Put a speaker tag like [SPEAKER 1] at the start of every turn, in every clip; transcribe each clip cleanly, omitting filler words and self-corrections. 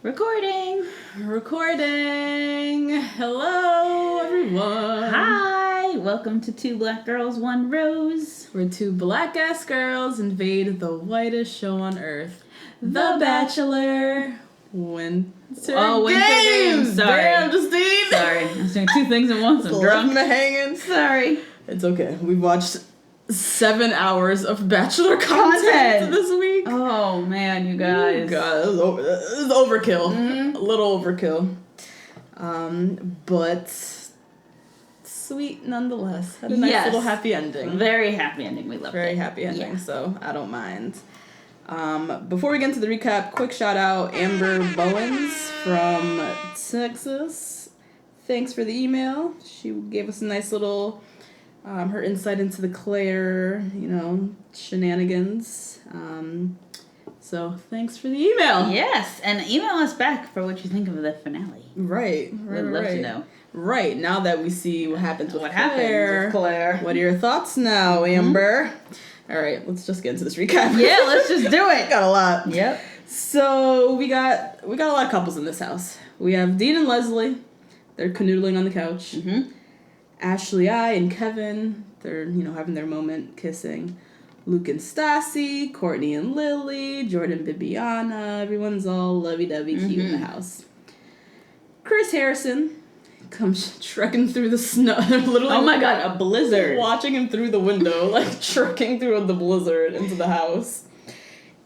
[SPEAKER 1] Recording.
[SPEAKER 2] Hello, everyone.
[SPEAKER 1] Hi. Welcome to Two Black Girls, One Rose.
[SPEAKER 2] Where two black-ass girls invade the whitest show on earth. The Bachelor Winter Games.
[SPEAKER 1] Sorry.
[SPEAKER 2] Damn, Justine.
[SPEAKER 1] Sorry. I was doing two things at once. I'm drunk.
[SPEAKER 2] Hanging.
[SPEAKER 1] Sorry.
[SPEAKER 2] It's okay. We watched 7 hours of Bachelor content this week.
[SPEAKER 1] Oh, man, you guys.
[SPEAKER 2] God, it was overkill.
[SPEAKER 1] Mm-hmm.
[SPEAKER 2] A little overkill. But sweet nonetheless. Had a nice little happy ending.
[SPEAKER 1] Very happy ending. We loved it.
[SPEAKER 2] Very happy ending,
[SPEAKER 1] Yeah.
[SPEAKER 2] so I don't mind. Before we get into the recap, quick shout out Amber Bowens from Texas. Thanks for the email. She gave us a nice little her insight into the Clare, shenanigans. So thanks for the email.
[SPEAKER 1] Yes, and email us back for what you think of the finale.
[SPEAKER 2] Right.
[SPEAKER 1] We'd love to know.
[SPEAKER 2] Right, now that we see what happens with
[SPEAKER 1] Claire.
[SPEAKER 2] What are your thoughts now, Amber? All right, let's just get into this recap.
[SPEAKER 1] Yeah, let's just do it.
[SPEAKER 2] Got a lot.
[SPEAKER 1] Yep.
[SPEAKER 2] So we got a lot of couples in this house. We have Dean and Lesley. They're canoodling on the couch.
[SPEAKER 1] Mm-hmm.
[SPEAKER 2] Ashley and Kevin. They're having their moment, kissing. Luke and Stassi, Courtney and Lilly, Jordan, Bibiana. Everyone's all lovey-dovey cute in the house. Chris Harrison comes trekking through the snow. Literally,
[SPEAKER 1] Oh my God, a blizzard.
[SPEAKER 2] Watching him through the window, like trekking through the blizzard into the house.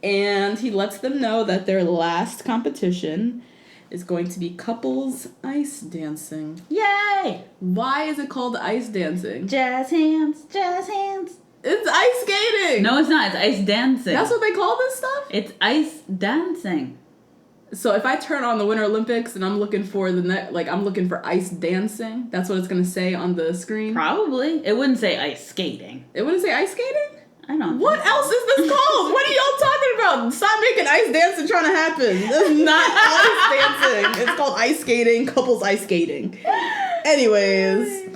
[SPEAKER 2] And he lets them know that their last competition is going to be couples ice dancing.
[SPEAKER 1] Yay!
[SPEAKER 2] Why is it called ice dancing?
[SPEAKER 1] Jazz hands, jazz hands.
[SPEAKER 2] It's ice skating!
[SPEAKER 1] No, it's not. It's ice dancing.
[SPEAKER 2] That's what they call this stuff?
[SPEAKER 1] It's ice dancing.
[SPEAKER 2] So if I turn on the Winter Olympics and I'm looking for I'm looking for ice dancing, that's what it's gonna say on the screen?
[SPEAKER 1] Probably. It wouldn't say ice skating.
[SPEAKER 2] It wouldn't say ice skating?
[SPEAKER 1] I don't
[SPEAKER 2] What
[SPEAKER 1] think so.
[SPEAKER 2] else is this called? What are y'all talking about? Stop making ice dancing trying to happen. This is not ice dancing. It's called ice skating, couples ice skating. Anyways,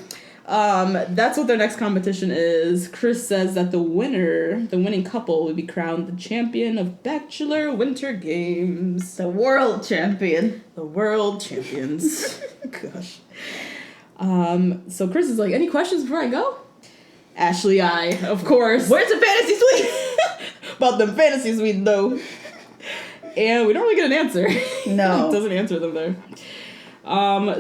[SPEAKER 2] that's what their next competition is. Chris says that the winning couple will be crowned the champion of Bachelor Winter Games.
[SPEAKER 1] The world champion.
[SPEAKER 2] The world champions. Gosh. So Chris is like, any questions before I go? Ashley, of course.
[SPEAKER 1] Where's the fantasy suite?
[SPEAKER 2] About the fantasy suite, though. And we don't really get an answer.
[SPEAKER 1] No.
[SPEAKER 2] It doesn't answer them there.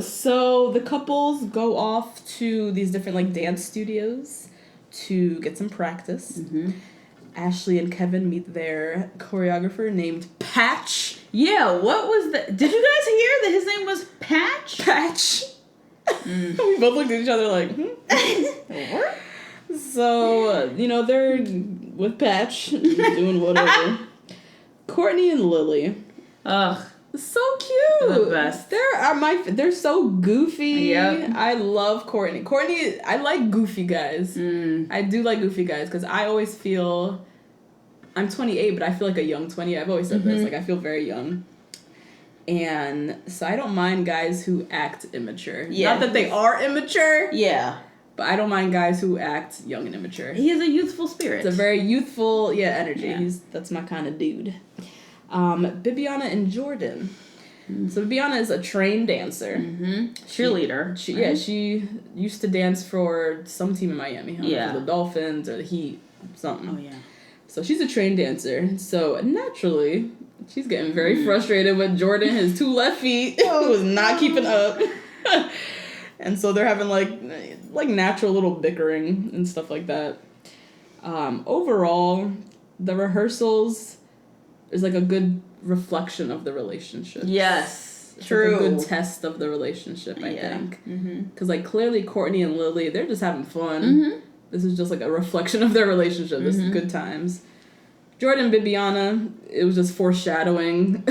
[SPEAKER 2] So the couples go off to these different, dance studios to get some practice.
[SPEAKER 1] Mm-hmm.
[SPEAKER 2] Ashley and Kevin meet their choreographer named Patch.
[SPEAKER 1] Yeah, what was the... Did you guys hear that his name was Patch?
[SPEAKER 2] Patch. We both looked at each other like,
[SPEAKER 1] What?
[SPEAKER 2] So, they're with Patch, doing whatever. Courtney and Lilly.
[SPEAKER 1] Ugh.
[SPEAKER 2] So cute.
[SPEAKER 1] The best.
[SPEAKER 2] They're so goofy.
[SPEAKER 1] Yep.
[SPEAKER 2] I love Courtney. Courtney, I like goofy guys. I do like goofy guys because I always feel... I'm 28, but I feel like a young 20. I've always said this. I feel very young. And so I don't mind guys who act immature.
[SPEAKER 1] Yeah.
[SPEAKER 2] Not that they are immature.
[SPEAKER 1] Yeah.
[SPEAKER 2] But I don't mind guys who act young and immature.
[SPEAKER 1] He has a youthful spirit.
[SPEAKER 2] It's a very youthful, energy.
[SPEAKER 1] Yeah.
[SPEAKER 2] That's my kind of dude. Bibiana and Jordan. So Bibiana is a trained dancer.
[SPEAKER 1] Mm-hmm. Cheerleader.
[SPEAKER 2] She used to dance for some team in Miami.
[SPEAKER 1] Yeah.
[SPEAKER 2] For the Dolphins or the Heat, something.
[SPEAKER 1] Oh, yeah.
[SPEAKER 2] So she's a trained dancer. So naturally, she's getting very frustrated with Jordan, his 2 left feet, who is not keeping up. And so they're having like natural little bickering and stuff like that. Overall, the rehearsals is a good reflection of the relationship.
[SPEAKER 1] Yes.
[SPEAKER 2] It's
[SPEAKER 1] True.
[SPEAKER 2] a good test of the relationship, I think. Because clearly Courtney and Lilly, they're just having fun.
[SPEAKER 1] Mm-hmm.
[SPEAKER 2] This is just a reflection of their relationship. This is good times. Jordan and Bibiana, it was just foreshadowing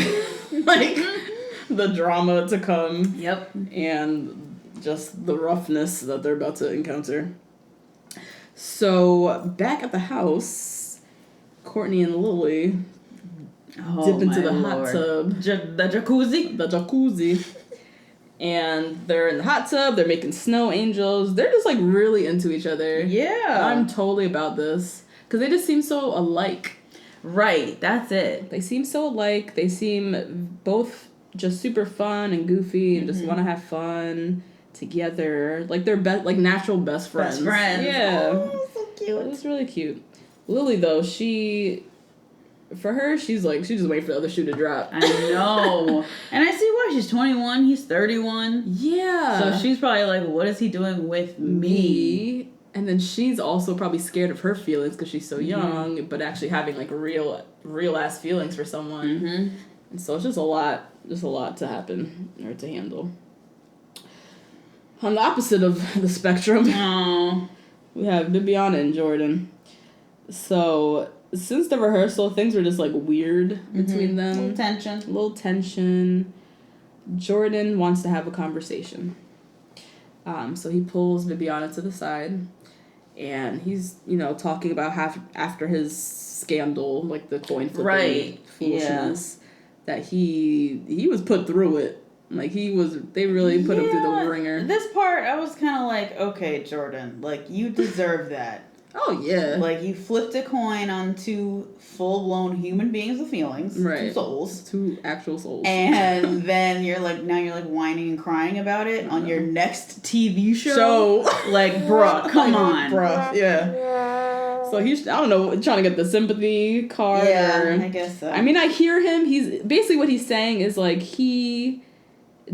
[SPEAKER 2] the drama to come.
[SPEAKER 1] Yep.
[SPEAKER 2] And just the roughness that they're about to encounter. So, back at the house, Courtney and Lilly dip into the hot tub.
[SPEAKER 1] The jacuzzi?
[SPEAKER 2] The jacuzzi. And they're in the hot tub, they're making snow angels. They're just really into each other.
[SPEAKER 1] Yeah.
[SPEAKER 2] I'm totally about this. Because they just seem so alike.
[SPEAKER 1] Right, that's it.
[SPEAKER 2] They seem so alike. They seem both just super fun and goofy and just want to have fun together. Like they're natural best friends.
[SPEAKER 1] Best friends.
[SPEAKER 2] Yeah.
[SPEAKER 1] Oh, so cute.
[SPEAKER 2] It was really cute. Lily, though, she's just waiting for the other shoe to drop.
[SPEAKER 1] I know. And I see why. She's 21. He's 31.
[SPEAKER 2] Yeah.
[SPEAKER 1] So she's probably like, what is he doing with me?
[SPEAKER 2] And then she's also probably scared of her feelings because she's so young, but actually having like real ass feelings for someone.
[SPEAKER 1] Mm-hmm.
[SPEAKER 2] And so it's just a lot to happen or to handle. On the opposite of the spectrum, we have Bibiana and Jordan. So since the rehearsal, things were just like weird between them.
[SPEAKER 1] A little tension.
[SPEAKER 2] Jordan wants to have a conversation. So he pulls Bibiana to the side. And he's, talking about after his scandal, like the coin flipping foolishness, that he was put through it. Like they really put him through the ringer.
[SPEAKER 1] This part, I was kind of like, okay, Jordan, like you deserve that.
[SPEAKER 2] Oh yeah.
[SPEAKER 1] Like you flipped a coin on two full-blown human beings with feelings,
[SPEAKER 2] right?
[SPEAKER 1] Two
[SPEAKER 2] actual souls.
[SPEAKER 1] And then you're like whining and crying about it on your next TV show. Like, bruh, come on,
[SPEAKER 2] bruh, yeah. So he's, I don't know, trying to get the sympathy card.
[SPEAKER 1] Yeah, I guess so.
[SPEAKER 2] I mean, I hear him. He's basically what he's saying is like he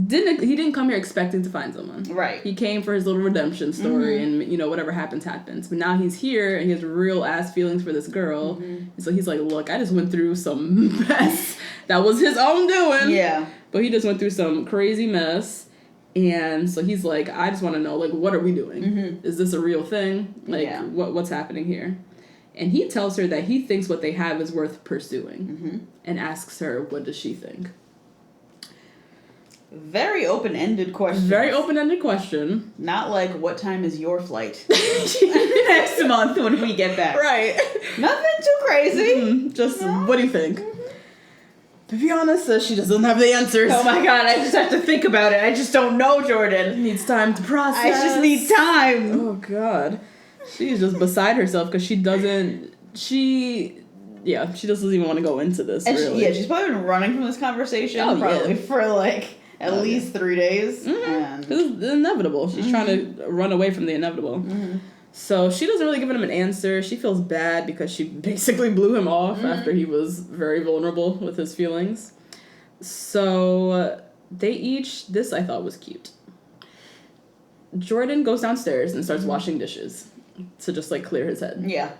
[SPEAKER 2] didn't come here expecting to find someone.
[SPEAKER 1] Right.
[SPEAKER 2] He came for his little redemption story and, whatever happens. But now he's here and he has real ass feelings for this girl. And so he's like, look, I just went through some mess. That was his own doing.
[SPEAKER 1] Yeah.
[SPEAKER 2] But he just went through some crazy mess. And so he's like, I just want to know, like, what are we doing? Is this a real thing? Like, what's happening here? And he tells her that he thinks what they have is worth pursuing. And asks her, what does she think?
[SPEAKER 1] Very open-ended question.
[SPEAKER 2] Very open-ended question.
[SPEAKER 1] Not like, what time is your flight? Next month when we get back.
[SPEAKER 2] Right.
[SPEAKER 1] Nothing too crazy.
[SPEAKER 2] Just, what do you think? Bibiana says she doesn't have the answers.
[SPEAKER 1] Oh my god, I just have to think about it. I just don't know, Jordan.
[SPEAKER 2] Needs time to process.
[SPEAKER 1] I just need time.
[SPEAKER 2] Oh god. She's just beside herself because she doesn't even want to go into this,
[SPEAKER 1] and
[SPEAKER 2] really.
[SPEAKER 1] She's probably been running from this conversation for like at least 3 days. And
[SPEAKER 2] it's inevitable. She's trying to run away from the inevitable. So she doesn't really give him an answer. She feels bad because she basically blew him off after he was very vulnerable with his feelings. So this I thought was cute. Jordan goes downstairs and starts washing dishes to just like clear his head.
[SPEAKER 1] Yeah.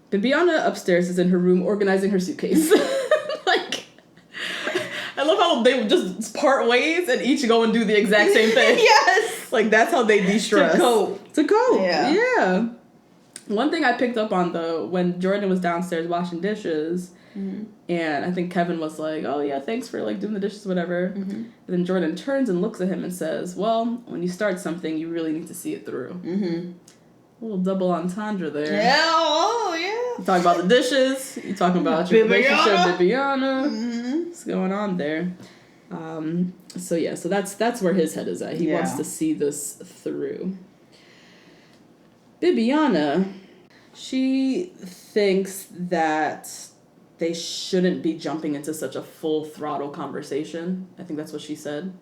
[SPEAKER 2] Bibiana upstairs is in her room organizing her suitcase. I love how they just part ways and each go and do the exact same thing.
[SPEAKER 1] Yes!
[SPEAKER 2] Like, that's how they de-stress. To cope.
[SPEAKER 1] Yeah.
[SPEAKER 2] One thing I picked up on, though, when Jordan was downstairs washing dishes, and I think Kevin was like, oh, yeah, thanks for, like, doing the dishes, whatever. And then Jordan turns and looks at him and says, well, when you start something, you really need to see it through. A little double entendre there.
[SPEAKER 1] Yeah, oh, yeah.
[SPEAKER 2] You talking about the dishes. You talking about your relationship with Bibiana. What's going on there? So that's where his head is at. He wants to see this through. Bibiana, she thinks that they shouldn't be jumping into such a full throttle conversation. I think that's what she said.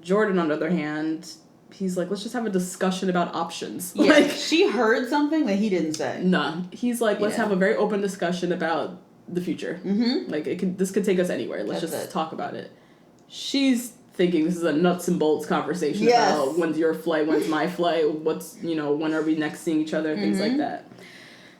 [SPEAKER 2] Jordan, on the other hand, he's like, let's just have a discussion about options.
[SPEAKER 1] Yeah,
[SPEAKER 2] like,
[SPEAKER 1] she heard something that he didn't say.
[SPEAKER 2] Nah. He's like, let's have a very open discussion about the future. Like, this could take us anywhere. Let's just talk about it. She's thinking this is a nuts and bolts conversation about when's your flight, when's my flight, what's, when are we next seeing each other, things like that.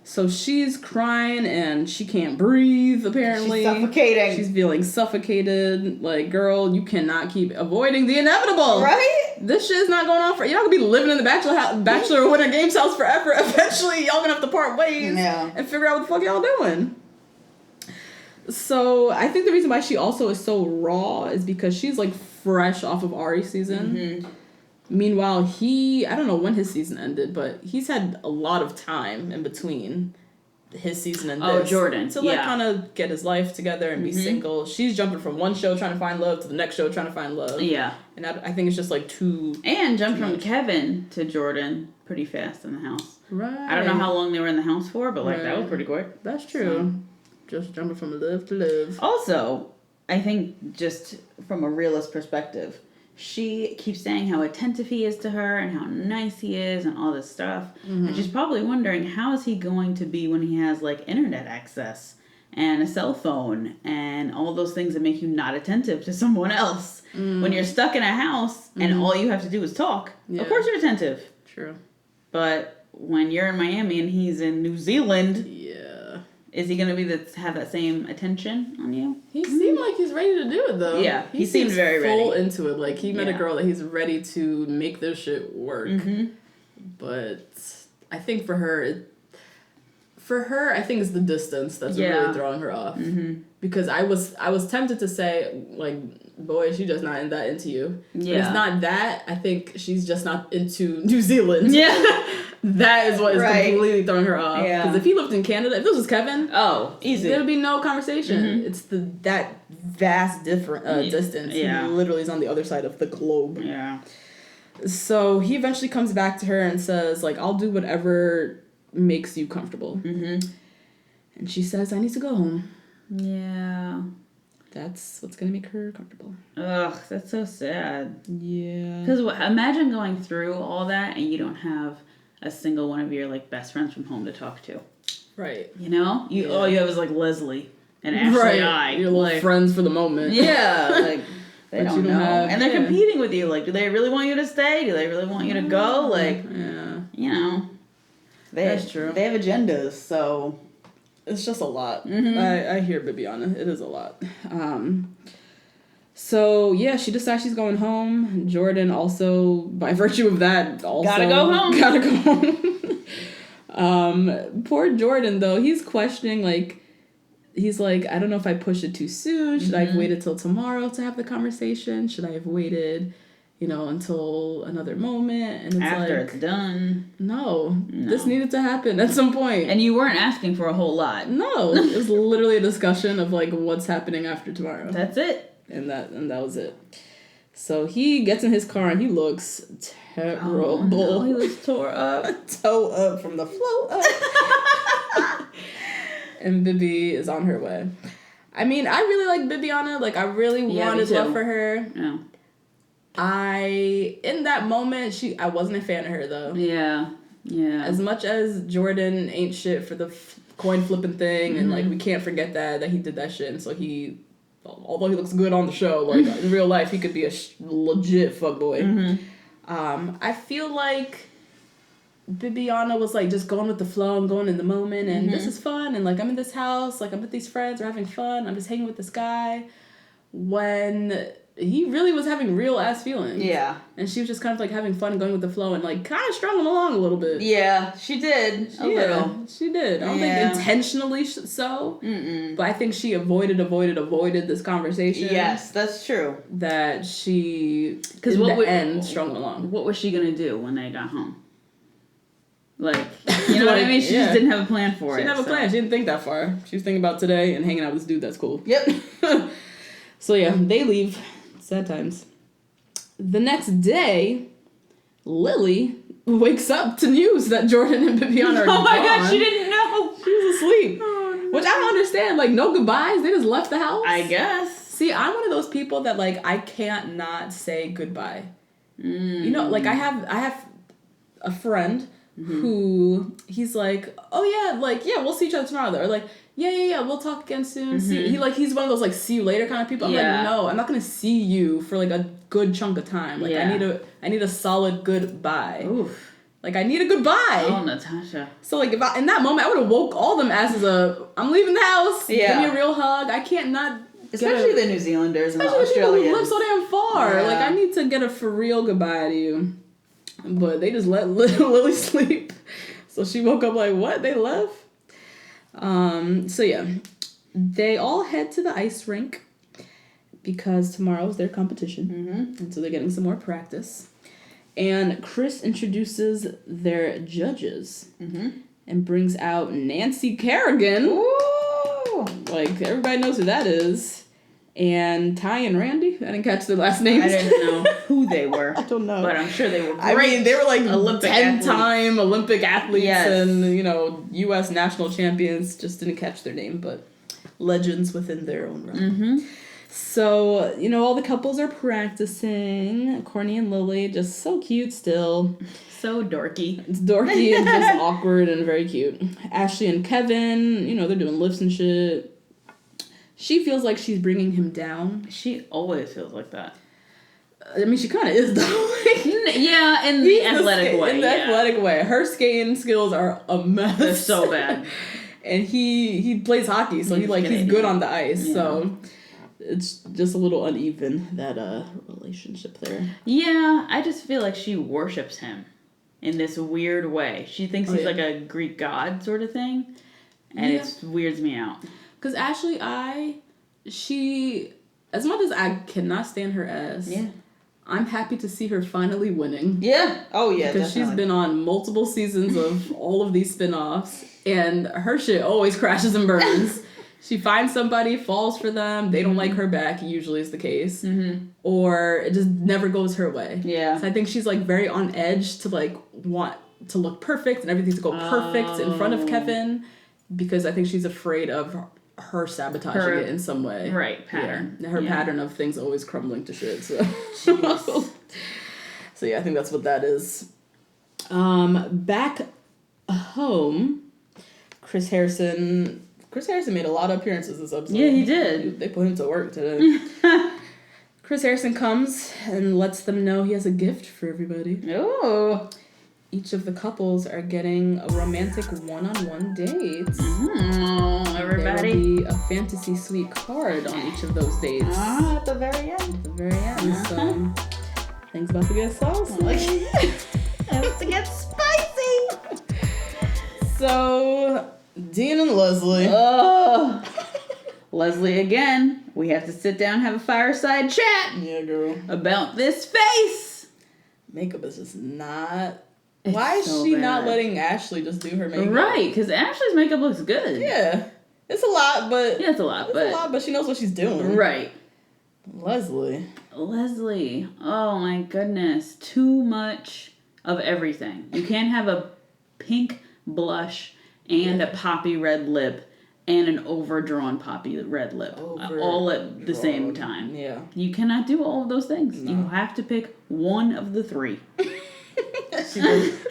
[SPEAKER 2] So she's crying and she can't breathe, apparently.
[SPEAKER 1] She's suffocating.
[SPEAKER 2] She's feeling suffocated. Like, girl, you cannot keep avoiding the inevitable.
[SPEAKER 1] Right?
[SPEAKER 2] This shit's not going on for... You're not going to be living in the Bachelor Winter Games house forever. Eventually, y'all going to have to part ways and figure out what the fuck y'all doing. So, I think the reason why she also is so raw is because she's, like, fresh off of Ari's season. Meanwhile, I don't know when his season ended, but he's had a lot of time in between his season and this.
[SPEAKER 1] Oh, Jordan.
[SPEAKER 2] To, like, kind of get his life together and be single. She's jumping from one show trying to find love to the next show trying to find love. Yeah. And I think it's just, like,
[SPEAKER 1] And jumped from Kevin to Jordan pretty fast in the house.
[SPEAKER 2] Right.
[SPEAKER 1] I don't know how long they were in the house for, but, like, that was pretty quick.
[SPEAKER 2] That's true. So. Just jumping from live to live.
[SPEAKER 1] Also, I think just from a realist perspective, she keeps saying how attentive he is to her and how nice he is and all this stuff. Mm-hmm. And she's probably wondering, how is he going to be when he has, like, internet access and a cell phone and all those things that make you not attentive to someone else? Mm. When you're stuck in a house and all you have to do is talk, of course you're attentive.
[SPEAKER 2] True.
[SPEAKER 1] But when you're in Miami and he's in New Zealand... Is he going to have that same attention on you?
[SPEAKER 2] He seemed like he's ready to do it, though.
[SPEAKER 1] Yeah, he seemed very
[SPEAKER 2] full
[SPEAKER 1] ready.
[SPEAKER 2] into it. Like, he met a girl that he's ready to make this shit work. Mm-hmm. But I think for her, I think it's the distance that's really throwing her off. Mm-hmm. Because I was tempted to say, like, boy, she's just not that into you. Yeah. But it's not that. I think she's just not into New Zealand. Yeah. That is what is completely throwing her off. Yeah. Because if he lived in Canada, if this was Kevin,
[SPEAKER 1] easy.
[SPEAKER 2] There'd be no conversation. Mm-hmm. It's that vast distance.
[SPEAKER 1] Yeah.
[SPEAKER 2] He literally is on the other side of the globe.
[SPEAKER 1] Yeah.
[SPEAKER 2] So he eventually comes back to her and says, like, I'll do whatever makes you comfortable. Mm-hmm. And she says, I need to go home.
[SPEAKER 1] Yeah.
[SPEAKER 2] That's what's going to make her comfortable.
[SPEAKER 1] Ugh, that's so sad.
[SPEAKER 2] Yeah.
[SPEAKER 1] Because imagine going through all that and you don't have a single one of your, like, best friends from home to talk to.
[SPEAKER 2] Right.
[SPEAKER 1] You know? All you have is, like, Lesley and Ashley I.
[SPEAKER 2] Your little friends for the moment.
[SPEAKER 1] Yeah. Like, they don't know. And they're competing with you. Like, do they really want you to stay? Do they really want you to go? Like, you know.
[SPEAKER 2] That's true.
[SPEAKER 1] They have agendas, so...
[SPEAKER 2] It's just a lot. Mm-hmm. I hear Bibiana. It is a lot. So, yeah, she decides she's going home. Jordan also, by virtue of that, also...
[SPEAKER 1] Gotta go
[SPEAKER 2] home. Poor Jordan, though. He's questioning, like... He's like, I don't know if I pushed it too soon. Should I have waited till tomorrow to have the conversation? Should I have waited, until another moment? And it's
[SPEAKER 1] after it's done.
[SPEAKER 2] No, this needed to happen at some point.
[SPEAKER 1] And you weren't asking for a whole lot.
[SPEAKER 2] No, it was literally a discussion of, like, what's happening after tomorrow.
[SPEAKER 1] That's it.
[SPEAKER 2] And that was it. So he gets in his car and he looks terrible.
[SPEAKER 1] Oh, no, he was tore up.
[SPEAKER 2] Toe up from the flow up. And Bibi is on her way. I mean, I really like Bibiana. Like, I really wanted love for her.
[SPEAKER 1] Yeah.
[SPEAKER 2] In that moment, I wasn't a fan of her, though.
[SPEAKER 1] Yeah. Yeah.
[SPEAKER 2] As much as Jordan ain't shit for the coin flipping thing, and, like, we can't forget that he did that shit, and so although he looks good on the show, like, in real life, he could be a legit fuckboy. Mm-hmm. I feel like Bibiana was, like, just going with the flow and going in the moment, and this is fun, and, like, I'm in this house, like, I'm with these friends, we're having fun, I'm just hanging with this guy, when he really was having real ass feelings.
[SPEAKER 1] Yeah.
[SPEAKER 2] And she was just kind of, like, having fun going with the flow and, like, kind of strung him along a little bit.
[SPEAKER 1] Yeah, she did. A little.
[SPEAKER 2] She did. I don't think intentionally so. Mm-mm. But I think she avoided this conversation.
[SPEAKER 1] Yes, that's true.
[SPEAKER 2] That she, in the end, strung him along.
[SPEAKER 1] What was she going to do when they got home? Like, you know what I mean? She just didn't have a plan for it.
[SPEAKER 2] She didn't have a plan. She didn't think that far. She was thinking about today and hanging out with this dude that's cool.
[SPEAKER 1] Yep.
[SPEAKER 2] So, yeah, they leave. Sad times. The next day, Lilly wakes up to news that Jordan and Bibiana are gone.
[SPEAKER 1] Oh my god, she didn't know.
[SPEAKER 2] She was asleep. Oh, no. Which I don't understand. Like, no goodbyes. They just left the house.
[SPEAKER 1] I guess.
[SPEAKER 2] See, I'm one of those people that, like, I can't not say goodbye. Like, I have a friend who he's like, oh yeah, like, yeah, we'll see each other tomorrow though. Or like, yeah, we'll talk again soon. He's one of those, like, see you later kind of people. I'm like, no, I'm not gonna see you for, like, a good chunk of time. Like, I need a solid goodbye. Oof. Like, I need a goodbye.
[SPEAKER 1] Oh, Natasha.
[SPEAKER 2] So, like, in that moment, I would have woke all them asses up. I'm leaving the house. Yeah. Give me a real hug. I can't not.
[SPEAKER 1] Especially the New Zealanders and the Australians.
[SPEAKER 2] Who live so damn far. Yeah. Like, I need to get a for real goodbye to you. But they just let Lilly sleep. So she woke up like, what? They left? So yeah, they all head to the ice rink because tomorrow is their competition. And so they're getting some more practice. And Chris introduces their judges and brings out Nancy Kerrigan.
[SPEAKER 1] Ooh.
[SPEAKER 2] Like, everybody knows who that is. And Ty and Randy. I didn't catch their last names.
[SPEAKER 1] I didn't know who they were.
[SPEAKER 2] I don't know.
[SPEAKER 1] But I'm sure they were great.
[SPEAKER 2] I mean, they were like
[SPEAKER 1] Olympic
[SPEAKER 2] 10-time Olympic athletes and, U.S. national champions. Just didn't catch their name, but legends within their own right. So, all the couples are practicing. Courtney and Lilly, just so cute still.
[SPEAKER 1] So dorky.
[SPEAKER 2] It's dorky and just awkward and very cute. Ashley and Kevin, they're doing lifts and shit. She feels like she's bringing him down.
[SPEAKER 1] She always feels like that.
[SPEAKER 2] I mean, she kind of is, though.
[SPEAKER 1] Yeah, in the athletic way.
[SPEAKER 2] In the athletic way. Her skating skills are a mess.
[SPEAKER 1] They're so bad.
[SPEAKER 2] And he plays hockey, so he's good on the ice. Yeah. So it's just a little uneven, that relationship there.
[SPEAKER 1] Yeah, I just feel like she worships him in this weird way. She thinks he's like a Greek god sort of thing, and it weirds me out.
[SPEAKER 2] Because Ashley, she, as much as I cannot stand her ass, I'm happy to see her finally winning.
[SPEAKER 1] Yeah. Oh, yeah,
[SPEAKER 2] because she's been on multiple seasons of all of these spin-offs, and her shit always crashes and burns. She finds somebody, falls for them, they don't like her back, usually is the case. Mm-hmm. Or it just never goes her way. Yeah. So I think she's, very on edge to, want to look perfect and everything to go perfect in front of Kevin, because I think she's afraid of her sabotaging it in some way.
[SPEAKER 1] Right, pattern.
[SPEAKER 2] Yeah. Her pattern of things always crumbling to shit. So, so I think that's what that is. Back home, Chris Harrison made a lot of appearances this episode.
[SPEAKER 1] Yeah, he did.
[SPEAKER 2] They put him to work today. Chris Harrison comes and lets them know he has a gift for everybody.
[SPEAKER 1] Oh.
[SPEAKER 2] Each of the couples are getting a romantic one-on-one date.
[SPEAKER 1] Everybody.
[SPEAKER 2] There will be a fantasy suite card on each of those dates.
[SPEAKER 1] At the very end.
[SPEAKER 2] At the very end. So things about to get saucy.
[SPEAKER 1] About to get spicy.
[SPEAKER 2] So Dean and Lesley.
[SPEAKER 1] Oh. Lesley again. We have to sit down and have a fireside chat.
[SPEAKER 2] Yeah, girl.
[SPEAKER 1] About this face.
[SPEAKER 2] Makeup is just not... Why is she not letting Ashley just do her makeup?
[SPEAKER 1] Right, because Ashley's makeup looks good.
[SPEAKER 2] Yeah. It's a lot, but...
[SPEAKER 1] Yeah, it's a lot,
[SPEAKER 2] but she knows what she's doing.
[SPEAKER 1] Right.
[SPEAKER 2] Lesley.
[SPEAKER 1] Oh my goodness. Too much of everything. You can't have a pink blush and a poppy red lip and an overdrawn poppy red lip. All at the same time. Yeah. You cannot do all of those things. No. You have to pick one of the three.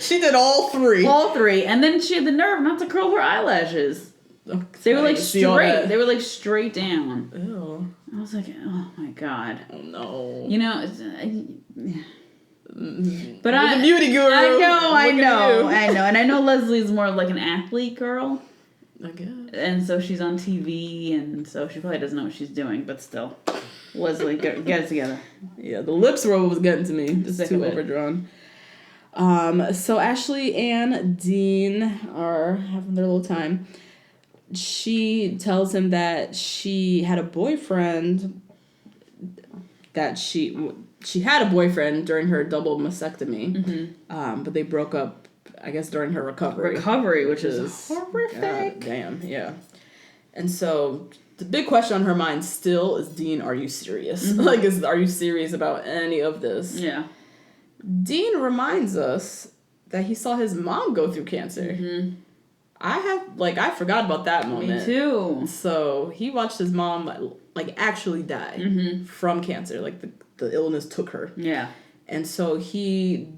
[SPEAKER 2] She did all three.
[SPEAKER 1] All three. And then she had the nerve not to curl her eyelashes. Okay. They were straight. They were straight down. Ew. I was like, oh my God.
[SPEAKER 2] Oh no.
[SPEAKER 1] But
[SPEAKER 2] the beauty guru.
[SPEAKER 1] I know. And I know Leslie's more like an athlete girl.
[SPEAKER 2] I guess.
[SPEAKER 1] And so she's on TV, and so she probably doesn't know what she's doing, but still. Lesley, get it together.
[SPEAKER 2] Yeah, the lips were what was getting to me. It's too overdrawn. So Ashley and Dean are having their little time. She tells him that she had a boyfriend, that she had a boyfriend during her double mastectomy, but they broke up, I guess, during her recovery. Which is
[SPEAKER 1] horrific.
[SPEAKER 2] Damn, yeah. And so the big question on her mind still is, Dean, are you serious? Are you serious about any of this? Yeah. Dean reminds us that he saw his mom go through cancer. Mm-hmm. I forgot about that moment.
[SPEAKER 1] Me too.
[SPEAKER 2] So he watched his mom, actually die from cancer. The illness took her. Yeah. And so he,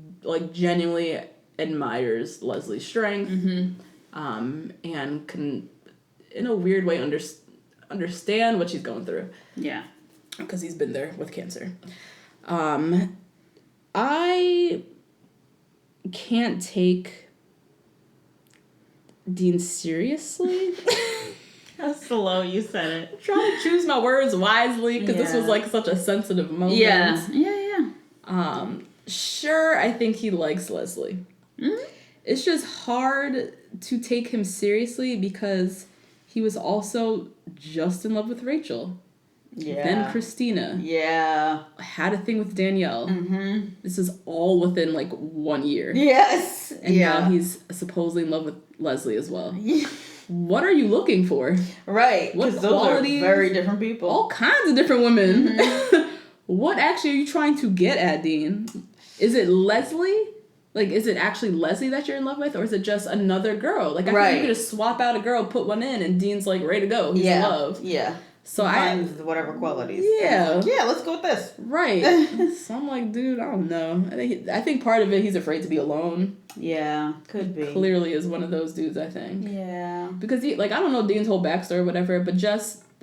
[SPEAKER 2] genuinely admires Leslie's strength, and can, in a weird way, understand what she's going through. Yeah. Because he's been there with cancer. I can't take Dean seriously.
[SPEAKER 1] How slow you said it.
[SPEAKER 2] I'm trying to choose my words wisely, because this was such a sensitive moment.
[SPEAKER 1] Yeah.
[SPEAKER 2] Sure, I think he likes Lesley. Mm-hmm. It's just hard to take him seriously because he was also just in love with Rachel. Yeah. Then Christina. Yeah. Had a thing with Danielle. Mm-hmm. This is all within 1 year. Yes. And now he's supposedly in love with Lesley as well. Yeah. What are you looking for?
[SPEAKER 1] Right. What qualities? Those are very different people.
[SPEAKER 2] All kinds of different women. Mm-hmm. What actually are you trying to get at, Dean? Is it Lesley? Is it actually Lesley that you're in love with? Or is it just another girl? I feel like you could just swap out a girl, put one in, and Dean's ready to go. He's in love. Yeah. So
[SPEAKER 1] finds whatever qualities.
[SPEAKER 2] Yeah.
[SPEAKER 1] Like, yeah, let's go with this.
[SPEAKER 2] Right. So I'm like, dude, I don't know. I think part of it, he's afraid to be alone.
[SPEAKER 1] Yeah, could be.
[SPEAKER 2] Clearly is one of those dudes, I think.
[SPEAKER 1] Yeah.
[SPEAKER 2] Because I don't know Dean's whole backstory or whatever, but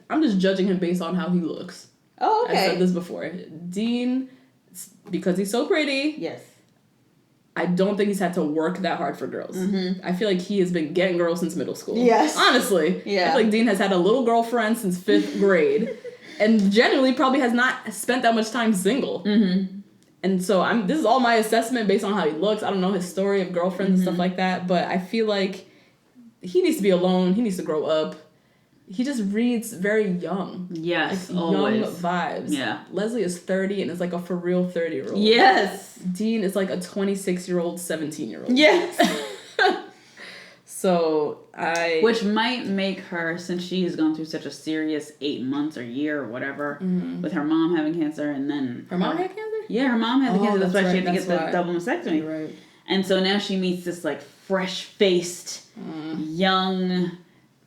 [SPEAKER 2] I'm just judging him based on how he looks.
[SPEAKER 1] Oh, okay.
[SPEAKER 2] I said this before. Dean, because he's so pretty.
[SPEAKER 1] Yes.
[SPEAKER 2] I don't think he's had to work that hard for girls. Mm-hmm. I feel like he has been getting girls since middle school.
[SPEAKER 1] Yes.
[SPEAKER 2] Honestly.
[SPEAKER 1] Yeah.
[SPEAKER 2] I feel like Dean has had a little girlfriend since 5th grade. And generally probably has not spent that much time single. Mm-hmm. And so this is all my assessment based on how he looks. I don't know his story of girlfriends and stuff like that. But I feel like he needs to be alone. He needs to grow up. He just reads very young.
[SPEAKER 1] Yes,
[SPEAKER 2] like
[SPEAKER 1] always.
[SPEAKER 2] Young vibes.
[SPEAKER 1] Yeah.
[SPEAKER 2] Lesley is 30 and is like a for real 30-year-old.
[SPEAKER 1] Yes.
[SPEAKER 2] Dean is like a 26-year-old, 17-year-old.
[SPEAKER 1] Yes.
[SPEAKER 2] So
[SPEAKER 1] Which might make her, since she has gone through such a serious 8 months or year or whatever, with her mom having cancer and then...
[SPEAKER 2] Her mom had cancer?
[SPEAKER 1] Yeah, her mom had the cancer. That's why she had to get the
[SPEAKER 2] why.
[SPEAKER 1] double mastectomy.
[SPEAKER 2] Right.
[SPEAKER 1] And so now she meets this like fresh-faced, young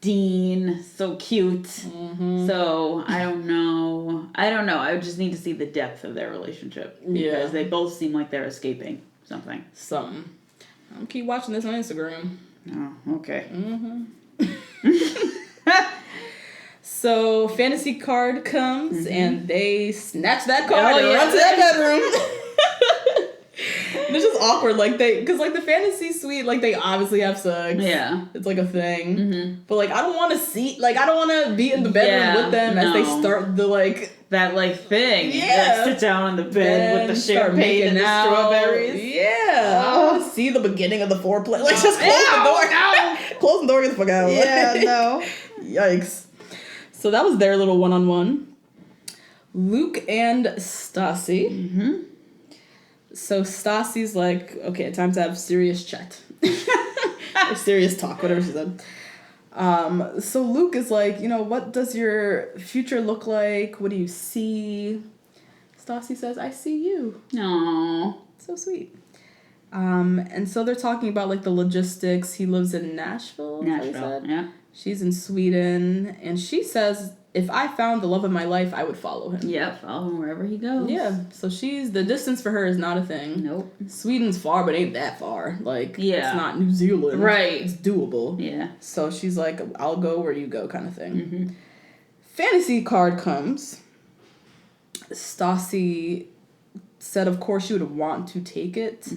[SPEAKER 1] Dean, so cute. Mm-hmm. So I don't know. I would just need to see the depth of their relationship because they both seem like they're escaping something.
[SPEAKER 2] I'll keep watching this on Instagram.
[SPEAKER 1] Oh, okay.
[SPEAKER 2] Mm-hmm. So fantasy card comes and they snatch that card and run to that bedroom. It's just awkward, because the fantasy suite, they obviously have sex.
[SPEAKER 1] Yeah.
[SPEAKER 2] It's like a thing. Mm-hmm. But I don't want to see, I don't want to be in the bedroom with them as they start the
[SPEAKER 1] that thing.
[SPEAKER 2] Yeah.
[SPEAKER 1] Sit down on the bed with the champagne and the strawberries.
[SPEAKER 2] Yeah. I want to see the beginning of the foreplay. Just close the door. No. Close the door, get the fuck out.
[SPEAKER 1] Yeah, no.
[SPEAKER 2] Yikes. So that was their little one-on-one. Luke and Stassi. Mm-hmm. So Stassi's like, okay, time to have serious chat. Or serious talk, whatever she said. So Luke is like, what does your future look like? What do you see? Stassi says, I see you.
[SPEAKER 1] Aww.
[SPEAKER 2] So sweet. And so they're talking about the logistics. He lives in Nashville.
[SPEAKER 1] Yeah.
[SPEAKER 2] She's in Sweden, and she says, if I found the love of my life, I would follow him.
[SPEAKER 1] Yeah, follow him wherever he goes.
[SPEAKER 2] Yeah, so the distance for her is not a thing.
[SPEAKER 1] Nope.
[SPEAKER 2] Sweden's far, but ain't that far. It's not New Zealand.
[SPEAKER 1] Right.
[SPEAKER 2] It's doable.
[SPEAKER 1] Yeah.
[SPEAKER 2] So she's like, I'll go where you go kind of thing. Mm-hmm. Fantasy card comes. Stassi said, of course, she would want to take it,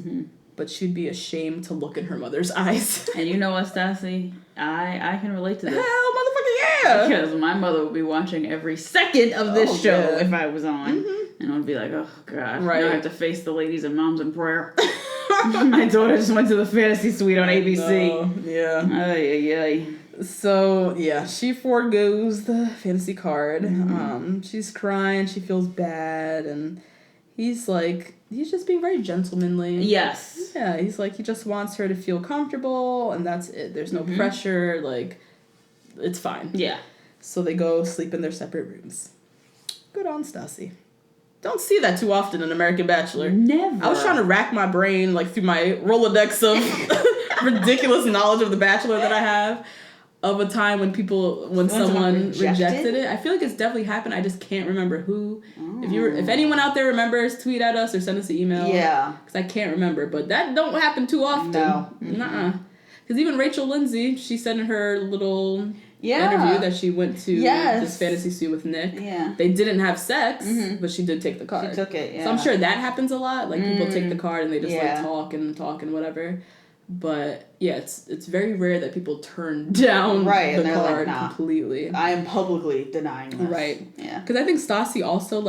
[SPEAKER 2] but she'd be ashamed to look in her mother's eyes.
[SPEAKER 1] And you know what, Stassi? I can relate to this.
[SPEAKER 2] Hell, motherfucker, yeah!
[SPEAKER 1] Because my mother would be watching every second of this show if I was on. Mm-hmm. And I would be like, oh, God. Right. Now I have to face the ladies and moms in prayer. My daughter just went to the fantasy suite on ABC.
[SPEAKER 2] Yeah.
[SPEAKER 1] Ay, ay, ay.
[SPEAKER 2] So, yeah, she forgoes the fantasy card. Mm-hmm. She's crying. She feels bad. And he's just being very gentlemanly.
[SPEAKER 1] Yes.
[SPEAKER 2] Yeah, he's like, he just wants her to feel comfortable, and that's it. There's no pressure. It's fine. Yeah. So they go sleep in their separate rooms. Good on Stassi. Don't see that too often in American Bachelor.
[SPEAKER 1] Never.
[SPEAKER 2] I was trying to rack my brain, through my Rolodex of ridiculous knowledge of The Bachelor that I have, of a time when someone rejected it. I feel like it's definitely happened. I just can't remember who. Oh. If anyone out there remembers, tweet at us or send us an email. Yeah. Because I can't remember. But that don't happen too often. No. Mm-hmm. Nuh-uh. Because even Rachel Lindsay, she said in her little interview that she went to this fantasy suite with Nick. Yeah. They didn't have sex, but she did take the card.
[SPEAKER 1] She took it, yeah.
[SPEAKER 2] So I'm sure that happens a lot. People take the card and they just talk and whatever. But yeah, it's very rare that people turn down the card completely.
[SPEAKER 1] I am publicly denying this.
[SPEAKER 2] Right. Yeah. Because I think Stassi also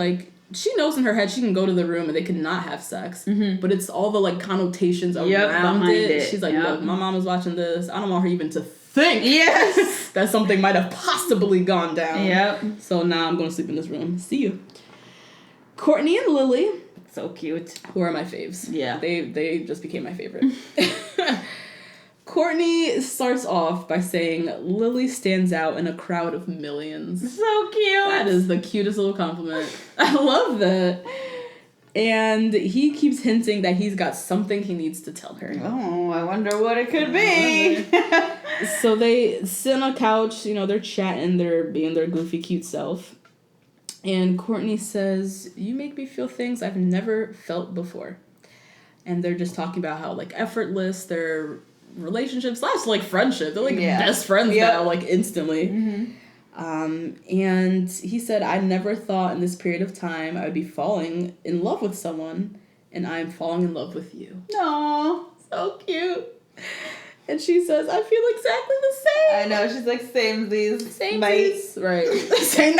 [SPEAKER 2] she knows in her head she can go to the room and they cannot have sex. Mm-hmm. But it's all the connotations around it. She's like, look, my mom is watching this. I don't want her even to think that something might have possibly gone down. Yep. So now I'm going to sleep in this room. See you. Courtney and Lilly.
[SPEAKER 1] So cute.
[SPEAKER 2] Who are my faves. Yeah. They just became my favorite. Courtney starts off by saying, Lilly stands out in a crowd of millions.
[SPEAKER 1] So cute.
[SPEAKER 2] That is the cutest little compliment. I love that. And he keeps hinting that he's got something he needs to tell her.
[SPEAKER 1] Oh, I wonder what it could be.
[SPEAKER 2] So they sit on a couch, they're chatting, they're being their goofy, cute self. And Courtney says, "You make me feel things I've never felt before." And they're just talking about how, like, effortless their relationships, like friendship. They're, like, best friends now, like, instantly. Mm-hmm. And he said, "I never thought in this period of time I would be falling in love with someone, and I'm falling in love with you."
[SPEAKER 1] Aww.
[SPEAKER 2] So cute. And she says, "I feel exactly the same."
[SPEAKER 1] I know, she's like, same these.
[SPEAKER 2] Right. Same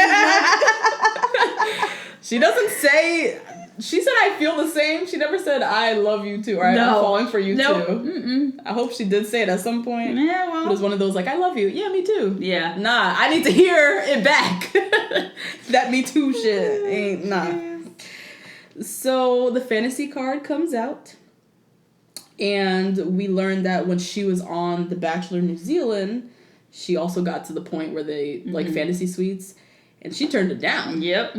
[SPEAKER 2] She doesn't say, she said, "I feel the same." She never said, "I love you too," or "I'm falling for you too." Mm-mm. I hope she did say it at some point.
[SPEAKER 1] Yeah, well.
[SPEAKER 2] It was one of those, like, "I love you." Yeah, me too.
[SPEAKER 1] Yeah.
[SPEAKER 2] Nah, I need to hear it back. That me too shit ain't, nah. So the fantasy card comes out. And we learned that when she was on The Bachelor New Zealand, she also got to the point where they, like, fantasy suites. And she turned it down.
[SPEAKER 1] Yep.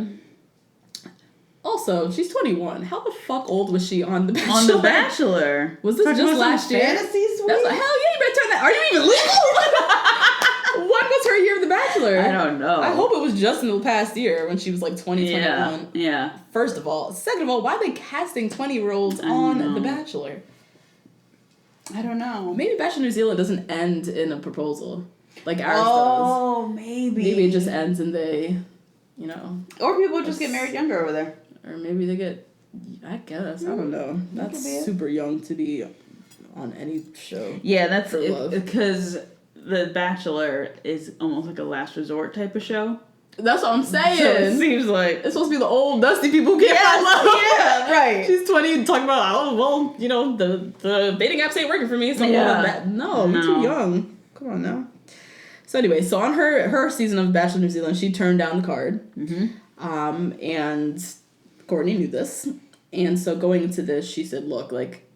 [SPEAKER 2] Also, she's 21. How the fuck old was she on The Bachelor?
[SPEAKER 1] On The Bachelor.
[SPEAKER 2] Was this just last year?
[SPEAKER 1] Fantasy suite?
[SPEAKER 2] That's like, hell yeah, you better turn that. Are you even legal? When was her year of The Bachelor?
[SPEAKER 1] I don't know.
[SPEAKER 2] I hope it was just in the past year when she was like 20, 21.
[SPEAKER 1] Yeah.
[SPEAKER 2] First of all. Second of all, why are they casting 20-year-olds on The Bachelor?
[SPEAKER 1] I don't know.
[SPEAKER 2] Maybe Bachelor New Zealand doesn't end in a proposal like ours does.
[SPEAKER 1] Oh, maybe.
[SPEAKER 2] Maybe it just ends and they,
[SPEAKER 1] Or people just get married younger over there.
[SPEAKER 2] Or maybe they get, I guess, I don't know. That's super young to be on any show.
[SPEAKER 1] Yeah, that's
[SPEAKER 2] love.
[SPEAKER 1] because The Bachelor is almost like a last resort type of show.
[SPEAKER 2] That's what I'm saying.
[SPEAKER 1] So it seems like
[SPEAKER 2] it's supposed to be the old dusty people who can't find love.
[SPEAKER 1] Yeah, right.
[SPEAKER 2] She's 20 talking about, oh, well, the dating apps ain't working for me. So No, I'm too young. Come on now. So anyway, so on her season of Bachelor New Zealand, she turned down the card. Mm-hmm. And Courtney knew this. And so going into this, she said, "Look, like,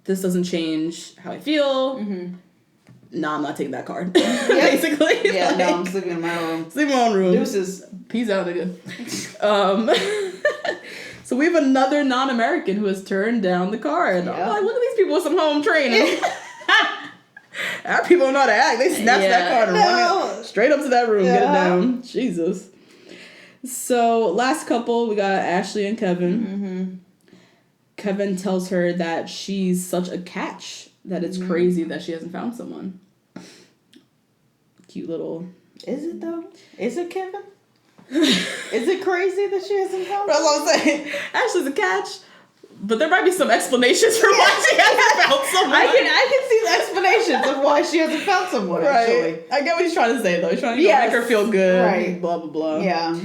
[SPEAKER 2] this doesn't change how I feel. Mm-hmm. No, I'm not taking that card." Basically.
[SPEAKER 1] Yeah, like, no, I'm sleeping in my room.
[SPEAKER 2] Sleep in my own room.
[SPEAKER 1] Deuces.
[SPEAKER 2] Peace out, nigga. So we have another non-American who has turned down the card. Yeah. I'm like, look at these people with some home training. Our people know how to act. They snatch that card and run it straight up to that room, get it down. Jesus. So last couple, we got Ashley and Kevin. Mm-hmm. Kevin tells her that she's such a catch that it's crazy that she hasn't found someone. Cute little.
[SPEAKER 1] Is it though? Is it Kevin? Is it crazy that she hasn't found someone?
[SPEAKER 2] That's what I'm saying. Ashley's a catch, but there might be some explanations for why she hasn't found someone.
[SPEAKER 1] I can see the explanations of why she hasn't found someone.
[SPEAKER 2] Right.
[SPEAKER 1] Actually,
[SPEAKER 2] I get what he's trying to say though. He's trying to make her feel good. Right. Blah blah blah.
[SPEAKER 1] Yeah.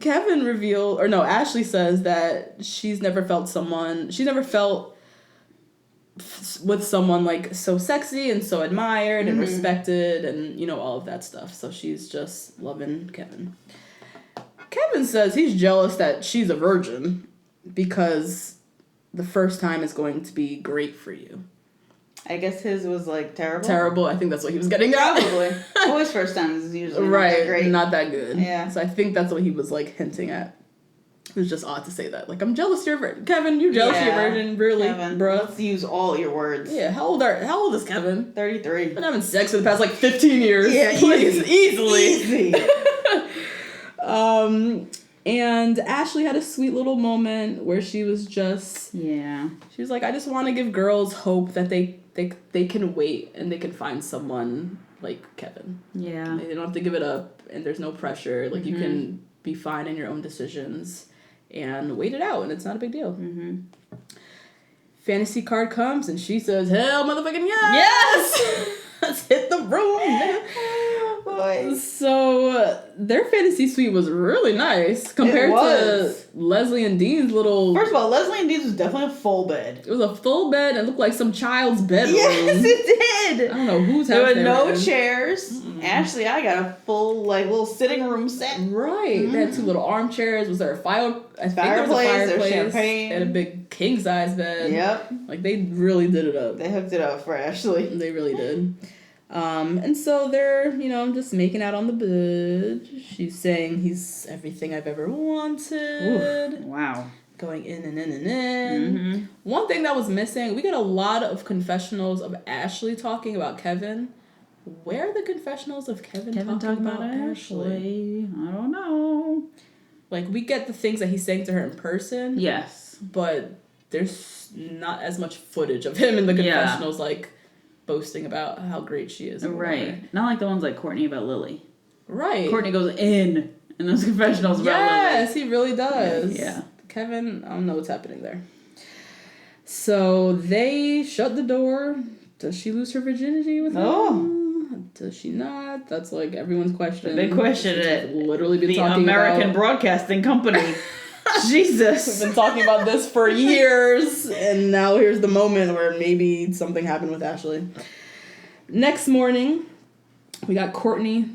[SPEAKER 2] Kevin Ashley says that she's never felt with someone like so sexy and so admired and respected and all of that stuff. So she's just loving Kevin. Kevin says he's jealous that she's a virgin because the first time is going to be great for you.
[SPEAKER 1] I guess his was like terrible.
[SPEAKER 2] Terrible. I think that's what he was getting at.
[SPEAKER 1] Probably. Always first time is usually
[SPEAKER 2] right,
[SPEAKER 1] not that great.
[SPEAKER 2] Not that good.
[SPEAKER 1] Yeah.
[SPEAKER 2] So I think that's what he was like hinting at. It was just odd to say that. Like, I'm jealous you're a virgin. Kevin, you jealous you're a virgin? Really,
[SPEAKER 1] Kevin,
[SPEAKER 2] bruh?
[SPEAKER 1] Let's use all your words.
[SPEAKER 2] Yeah, how old is Kevin?
[SPEAKER 1] 33.
[SPEAKER 2] Been having sex for the past, 15 years.
[SPEAKER 1] Yeah,
[SPEAKER 2] please, easily.
[SPEAKER 1] Easy.
[SPEAKER 2] And Ashley had a sweet little moment where she was just...
[SPEAKER 1] Yeah.
[SPEAKER 2] She was like, I just want to give girls hope that they can wait and they can find someone like Kevin.
[SPEAKER 1] Yeah.
[SPEAKER 2] They don't have to give it up and there's no pressure. Like, you can be fine in your own decisions and wait it out, and it's not a big deal. Mm-hmm. Fantasy card comes, and she says, hell motherfucking yes! Let's hit the room.
[SPEAKER 1] Oh, boy.
[SPEAKER 2] So, their fantasy suite was really nice compared to Lesley and Dean's little...
[SPEAKER 1] First of all, Lesley and Dean's was definitely a full bed.
[SPEAKER 2] It was a full bed and looked like some child's bedroom.
[SPEAKER 1] Yes, it did!
[SPEAKER 2] I don't know whose house
[SPEAKER 1] there were
[SPEAKER 2] they
[SPEAKER 1] no
[SPEAKER 2] were in.
[SPEAKER 1] chairs. Mm-hmm. Ashley, I got a full, little sitting room set.
[SPEAKER 2] Right. Mm-hmm. They had 2 little armchairs. Was there a fireplace?
[SPEAKER 1] There was champagne.
[SPEAKER 2] They had a big king-size bed.
[SPEAKER 1] Yep.
[SPEAKER 2] Like, they really did it up.
[SPEAKER 1] They hooked it up for Ashley.
[SPEAKER 2] They really did. And so they're, just making out on the bed. She's saying he's everything I've ever wanted.
[SPEAKER 1] Oof, wow.
[SPEAKER 2] Going in and in and in.
[SPEAKER 1] Mm-hmm.
[SPEAKER 2] One thing that was missing, we get a lot of confessionals of Ashley talking about Kevin. Where are the confessionals of Kevin talking about Ashley?
[SPEAKER 1] I don't know.
[SPEAKER 2] Like, we get the things that he's saying to her in person.
[SPEAKER 1] Yes.
[SPEAKER 2] But there's not as much footage of him in the confessionals, like, boasting about how great she is.
[SPEAKER 1] Right. Not like the ones like Courtney about Lily.
[SPEAKER 2] Right.
[SPEAKER 1] Courtney goes in those confessionals about Lily.
[SPEAKER 2] Yes, he really does.
[SPEAKER 1] Yeah.
[SPEAKER 2] Kevin, I don't know what's happening there. So they shut the door. Does she lose her virginity with him? Does she not? That's like everyone's question.
[SPEAKER 1] They question it.
[SPEAKER 2] Literally been
[SPEAKER 1] the
[SPEAKER 2] talking
[SPEAKER 1] American
[SPEAKER 2] about
[SPEAKER 1] Broadcasting Company. Jesus.
[SPEAKER 2] We've been talking about this for years, and now here's the moment where maybe something happened with Ashley. Next morning, we got Courtney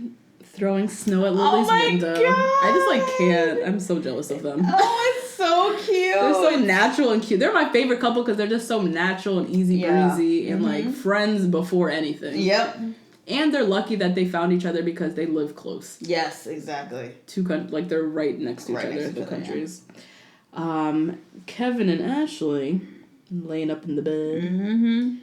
[SPEAKER 2] throwing snow at Lily's window.
[SPEAKER 1] God.
[SPEAKER 2] I just like can't. I'm so jealous of them.
[SPEAKER 1] Oh, it's so cute.
[SPEAKER 2] They're so natural and cute. They're my favorite couple because they're just so natural and easy breezy and like friends before anything.
[SPEAKER 1] Yep.
[SPEAKER 2] And they're lucky that they found each other because they live close.
[SPEAKER 1] Yes, exactly.
[SPEAKER 2] Like they're right next to each other, the countries. Yeah. Kevin and Ashley laying up in the bed.
[SPEAKER 1] Mm-hmm.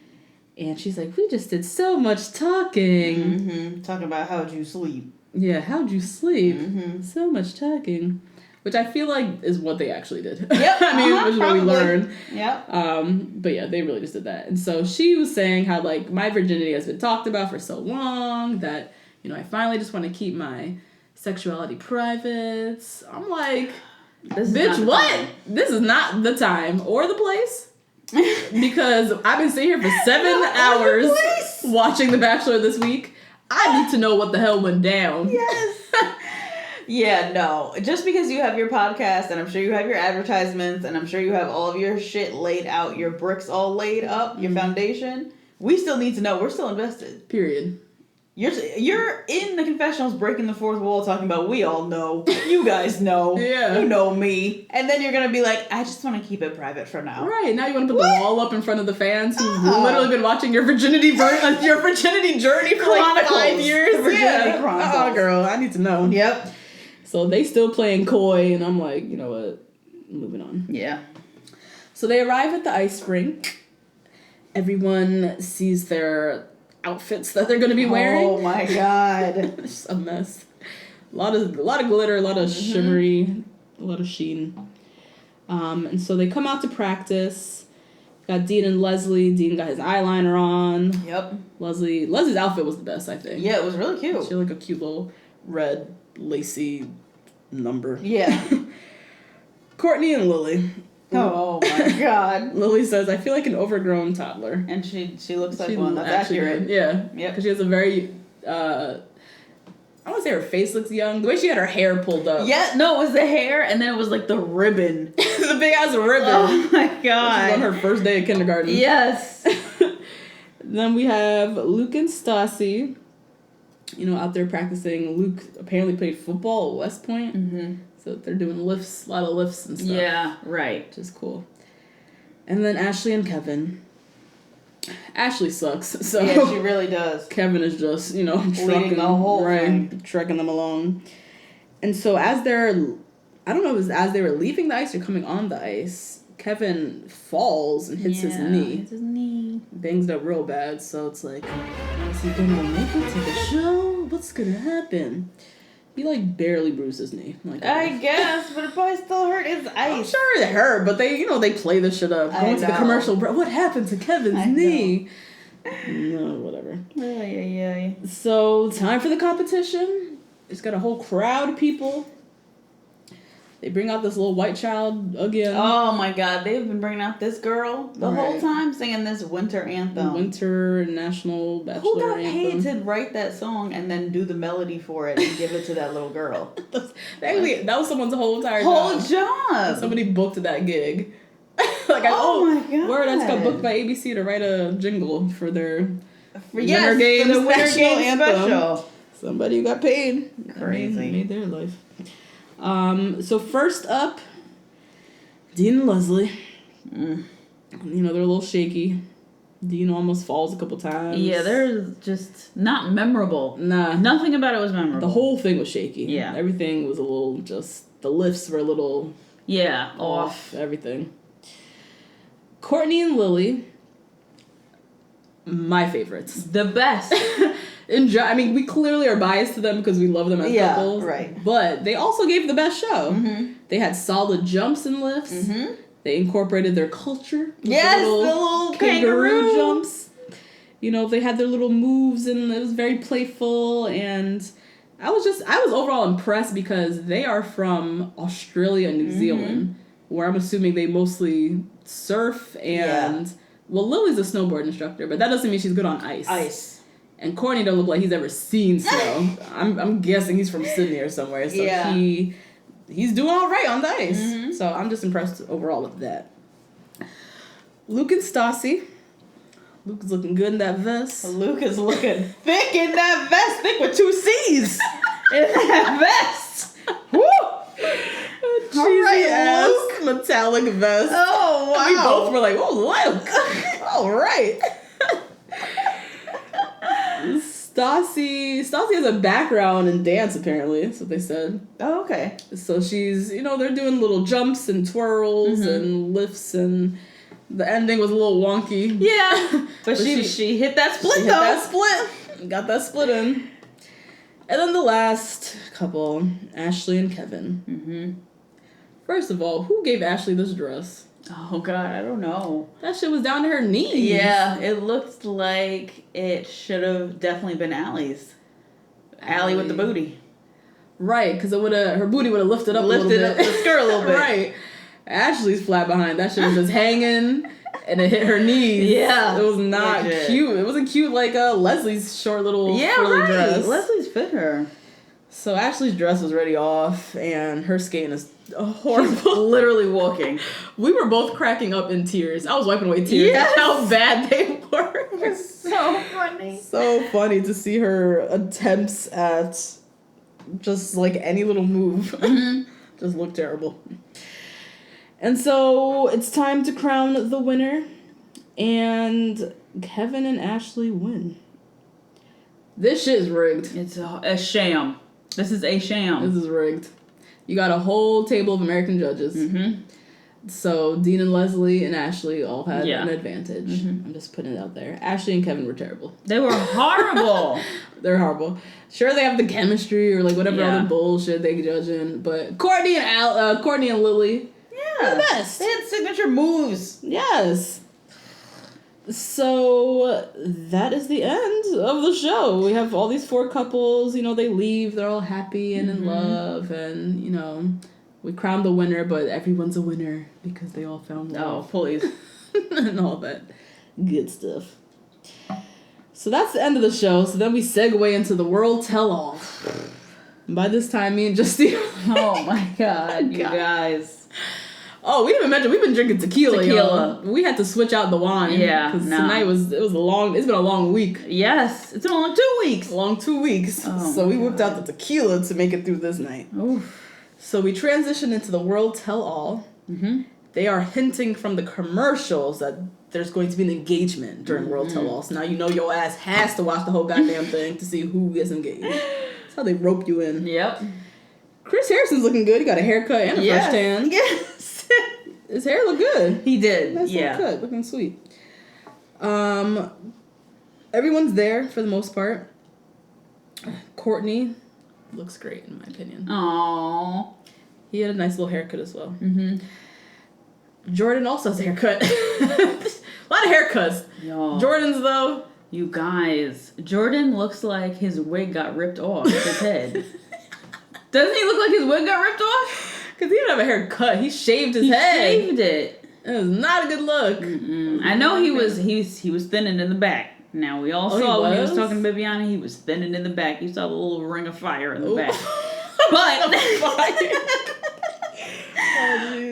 [SPEAKER 2] And she's like, we just did so much talking.
[SPEAKER 1] Mm-hmm. Talking about how'd you sleep.
[SPEAKER 2] Yeah, how'd you sleep?
[SPEAKER 1] Mm-hmm.
[SPEAKER 2] So much talking. Which I feel like is what they actually did.
[SPEAKER 1] Yep.
[SPEAKER 2] I mean, which is what we learned.
[SPEAKER 1] Yep.
[SPEAKER 2] But yeah, they really just did that. And so she was saying how, like, my virginity has been talked about for so long that, I finally just want to keep my sexuality private. I'm like, bitch, what? This is not the time or the place. Because I've been sitting here for 7 hours watching The Bachelor this week. I need to know what the hell went down.
[SPEAKER 1] Yes. Yeah, no. Just because you have your podcast, and I'm sure you have your advertisements, and I'm sure you have all of your shit laid out, your bricks all laid up, your foundation, we still need to know. We're still invested.
[SPEAKER 2] Period.
[SPEAKER 1] You're in the confessionals breaking the fourth wall talking about, we all know. You guys know.
[SPEAKER 2] Yeah.
[SPEAKER 1] You know me. And then you're going to be like, I just want to keep it private for now.
[SPEAKER 2] Right. Now you want to put the wall up in front of the fans who've literally been watching your virginity journey for like 5 years.
[SPEAKER 1] The virginity chronicles.
[SPEAKER 2] Oh, girl. I need to know.
[SPEAKER 1] Yep.
[SPEAKER 2] So they still playing coy, and I'm like, you know what? Moving on.
[SPEAKER 1] Yeah.
[SPEAKER 2] So they arrive at the ice rink. Everyone sees their outfits that they're going to be wearing.
[SPEAKER 1] Oh my God.
[SPEAKER 2] It's a mess. A lot of glitter, a lot of shimmery, a lot of sheen. And so they come out to practice. Got Dean and Lesley. Dean got his eyeliner on.
[SPEAKER 1] Yep.
[SPEAKER 2] Lesley's outfit was the best, I think.
[SPEAKER 1] Yeah, it was really cute.
[SPEAKER 2] She had like a cute little red lacy number.
[SPEAKER 1] Yeah.
[SPEAKER 2] Courtney and Lilly.
[SPEAKER 1] Oh my God.
[SPEAKER 2] Lilly says, I feel like an overgrown toddler.
[SPEAKER 1] And she looks like one. That's accurate.
[SPEAKER 2] Did. Yeah.
[SPEAKER 1] Yep.
[SPEAKER 2] Because she has a very, I don't want to say her face looks young. The way she had her hair pulled up.
[SPEAKER 1] Yeah, no, it was the hair, and then it was like the ribbon.
[SPEAKER 2] The big ass ribbon.
[SPEAKER 1] Oh my God.
[SPEAKER 2] She's on her first day of kindergarten.
[SPEAKER 1] Yes.
[SPEAKER 2] Then we have Luke and Stassi, out there practicing. Luke apparently played football at West Point.
[SPEAKER 1] Mm-hmm.
[SPEAKER 2] So they're doing lifts, a lot of lifts and stuff.
[SPEAKER 1] Yeah, right.
[SPEAKER 2] Which is cool. And then Ashley and Kevin. Ashley sucks. So
[SPEAKER 1] yeah, she really does.
[SPEAKER 2] Kevin is just,
[SPEAKER 1] leading the whole thing.
[SPEAKER 2] Trekking them along. And so as they're, I don't know if it was as they were leaving the ice or coming on the ice, Kevin falls and hits his knee.
[SPEAKER 1] Hits his knee.
[SPEAKER 2] Bangs it up real bad. So it's like, is he gonna make it to the show? What's gonna happen? He barely bruised his knee.
[SPEAKER 1] I guess, but it probably still hurt his ice.
[SPEAKER 2] I'm sure it hurt, but they play this shit up. Going to the commercial, bro. What happened to Kevin's knee? No, whatever.
[SPEAKER 1] Yeah.
[SPEAKER 2] So, time for the competition. It's got a whole crowd of people. They bring out this little white child again.
[SPEAKER 1] Oh my God, they've been bringing out this girl the whole time singing this winter anthem.
[SPEAKER 2] Winter National Bachelor
[SPEAKER 1] Who got
[SPEAKER 2] anthem.
[SPEAKER 1] paid to write that song and then do the melody for it and give it to that little girl?
[SPEAKER 2] Actually, that was someone's whole entire
[SPEAKER 1] job.
[SPEAKER 2] Somebody booked that gig.
[SPEAKER 1] My God.
[SPEAKER 2] Word, I just got booked by ABC to write a jingle for their
[SPEAKER 1] Winter Games
[SPEAKER 2] National
[SPEAKER 1] special.
[SPEAKER 2] Somebody got paid.
[SPEAKER 1] Crazy.
[SPEAKER 2] Made their life. So first up, Dean and Lesley. They're a little shaky. Dean almost falls a couple times.
[SPEAKER 1] Yeah, they're just not memorable.
[SPEAKER 2] Nah.
[SPEAKER 1] Nothing about it was memorable.
[SPEAKER 2] The whole thing was shaky.
[SPEAKER 1] Yeah.
[SPEAKER 2] Everything was a little the lifts were a little...
[SPEAKER 1] Yeah,
[SPEAKER 2] off. Everything. Courtney and Lilly, my favorites.
[SPEAKER 1] The best.
[SPEAKER 2] I mean, we clearly are biased to them because we love them as couples.
[SPEAKER 1] Right.
[SPEAKER 2] But they also gave the best show.
[SPEAKER 1] Mm-hmm.
[SPEAKER 2] They had solid jumps and lifts.
[SPEAKER 1] Mm-hmm.
[SPEAKER 2] They incorporated their culture.
[SPEAKER 1] Yes, the little kangaroo
[SPEAKER 2] jumps. You know, they had their little moves and it was very playful. And I was overall impressed because they are from Australia and New Zealand, where I'm assuming they mostly surf and... Well, Lily's a snowboard instructor, but that doesn't mean she's good on ice. And Courtney don't look like he's ever seen snow. I'm guessing he's from Sydney or somewhere. So he's doing all right on the ice. Mm-hmm. So I'm just impressed overall with that. Luke and Stassi. Luke is looking good in that vest.
[SPEAKER 1] Luke is looking thick in that vest. Thick with 2 C's in that vest. Woo!
[SPEAKER 2] All right, Luke. Metallic vest.
[SPEAKER 1] Oh, wow.
[SPEAKER 2] And we both were like, oh, Luke. All right. Stassi has a background in dance, apparently. That's what they said.
[SPEAKER 1] Oh, okay.
[SPEAKER 2] So she's, they're doing little jumps and twirls and lifts, and the ending was a little wonky.
[SPEAKER 1] Yeah. But she hit that split, though.
[SPEAKER 2] Hit that split. Got that split in. And then the last couple, Ashley and Kevin. Mm-hmm. First of all, who gave Ashley this dress?
[SPEAKER 1] Oh, God, I don't know.
[SPEAKER 2] That shit was down to her knees.
[SPEAKER 1] Yeah, it looked like it should have definitely been Allie's. Allie with the booty.
[SPEAKER 2] Right, because her booty would have lifted up a little bit.
[SPEAKER 1] Lifted up the skirt a little bit.
[SPEAKER 2] Right. Ashley's flat behind. That shit was just hanging, and it hit her knees.
[SPEAKER 1] Yeah.
[SPEAKER 2] It was not cute. It wasn't cute like Leslie's short little frilly dress.
[SPEAKER 1] Leslie's fit her.
[SPEAKER 2] So Ashley's dress was already off, and her skating is horrible.
[SPEAKER 1] She's literally walking.
[SPEAKER 2] We were both cracking up in tears. I was wiping away tears. Yes. That's how bad they were.
[SPEAKER 1] It was so funny.
[SPEAKER 2] So funny to see her attempts at just like any little move. Just looked terrible. And so it's time to crown the winner, and Kevin and Ashley win. This shit is rigged.
[SPEAKER 1] It's a sham. This is a sham.
[SPEAKER 2] This is rigged. You got a whole table of American judges. Mm-hmm. So Dean and Lesley and Ashley all had an advantage. Mm-hmm. I'm just putting it out there. Ashley and Kevin were terrible.
[SPEAKER 1] They were horrible.
[SPEAKER 2] They're horrible. Sure, they have the chemistry or like whatever other bullshit they judging, but Courtney and Lilly,
[SPEAKER 1] they're
[SPEAKER 2] the best.
[SPEAKER 1] They had signature moves.
[SPEAKER 2] Yes. So that is the end of the show. We have all these 4 couples, they leave, they're all happy and in love, and we crown the winner, but everyone's a winner because they all found love.
[SPEAKER 1] Oh, please.
[SPEAKER 2] And all that good stuff. So that's the end of the show. So then we segue into the world tell-all. By this time, me and Justine...
[SPEAKER 1] Oh my God, you guys.
[SPEAKER 2] Oh, we didn't even mention, we've been drinking tequila. Y'all. We had to switch out the wine.
[SPEAKER 1] Yeah,
[SPEAKER 2] because tonight it's been a long week.
[SPEAKER 1] Yes, it's been a long 2 weeks.
[SPEAKER 2] Long 2 weeks.
[SPEAKER 1] Oh,
[SPEAKER 2] so we whipped out the tequila to make it through this night.
[SPEAKER 1] Oof.
[SPEAKER 2] So we transitioned into the world tell-all. Mm-hmm. They are hinting from the commercials that there's going to be an engagement during world tell-all. So now your ass has to watch the whole goddamn thing to see who gets engaged. That's how they rope you in.
[SPEAKER 1] Yep.
[SPEAKER 2] Chris Harrison's looking good. He got a haircut and a fresh tan.
[SPEAKER 1] Yes.
[SPEAKER 2] His hair looked good.
[SPEAKER 1] He did.
[SPEAKER 2] Nice little cut. Looking sweet. Everyone's there for the most part. Courtney looks great in my opinion.
[SPEAKER 1] Aww.
[SPEAKER 2] He had a nice little haircut as well. Mm-hmm. Jordan also has a haircut. A lot of haircuts.
[SPEAKER 1] Yo.
[SPEAKER 2] Jordan's though.
[SPEAKER 1] You guys, Jordan looks like his wig got ripped off his head. Doesn't he look like his wig got ripped off?
[SPEAKER 2] Because he didn't have a haircut. He shaved his head.
[SPEAKER 1] He shaved it.
[SPEAKER 2] It was not a good look.
[SPEAKER 1] I know he was thinning in the back. Now, we all saw when he was talking to Bibiana, he was thinning in the back. You saw the little ring of fire in the back. But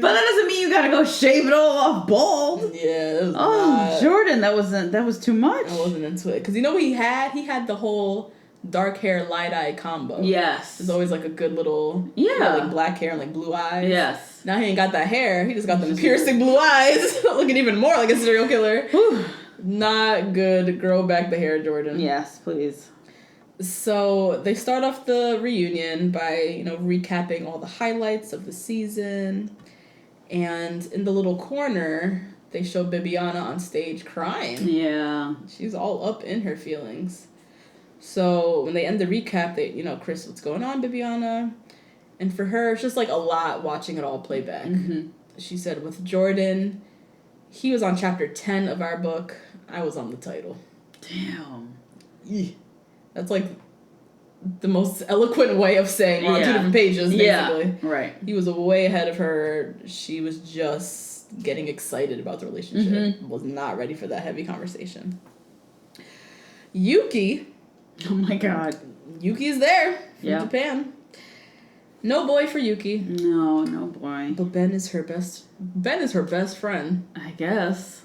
[SPEAKER 1] but that doesn't mean you gotta go shave it all off bald.
[SPEAKER 2] Yeah, that was
[SPEAKER 1] Jordan, that was too much.
[SPEAKER 2] I wasn't into it. Because he had the whole dark hair, light eye combo.
[SPEAKER 1] Yes.
[SPEAKER 2] It's always like a good little like black hair and like blue eyes.
[SPEAKER 1] Yes.
[SPEAKER 2] Now he ain't got that hair. He just got them piercing blue eyes. Looking even more like a serial killer.
[SPEAKER 1] Whew.
[SPEAKER 2] Not good. Grow back the hair, Jordan.
[SPEAKER 1] Yes, please.
[SPEAKER 2] So they start off the reunion by, recapping all the highlights of the season. And in the little corner, they show Bibiana on stage crying.
[SPEAKER 1] Yeah.
[SPEAKER 2] She's all up in her feelings. So when they end the recap, they, Chris, what's going on, Bibiana? And for her, it's just like a lot watching it all play back.
[SPEAKER 1] Mm-hmm.
[SPEAKER 2] She said with Jordan, he was on chapter 10 of our book. I was on the title.
[SPEAKER 1] Damn.
[SPEAKER 2] Eeh. That's like the most eloquent way of saying we're on 2 different pages, basically.
[SPEAKER 1] Yeah, right.
[SPEAKER 2] He was way ahead of her. She was just getting excited about the relationship.
[SPEAKER 1] Mm-hmm.
[SPEAKER 2] Was not ready for that heavy conversation. Yuki.
[SPEAKER 1] Oh my god.
[SPEAKER 2] Yuki's there from
[SPEAKER 1] Yeah.
[SPEAKER 2] Japan. No boy for Yuki.
[SPEAKER 1] No boy.
[SPEAKER 2] But Ben is her best friend.
[SPEAKER 1] I guess.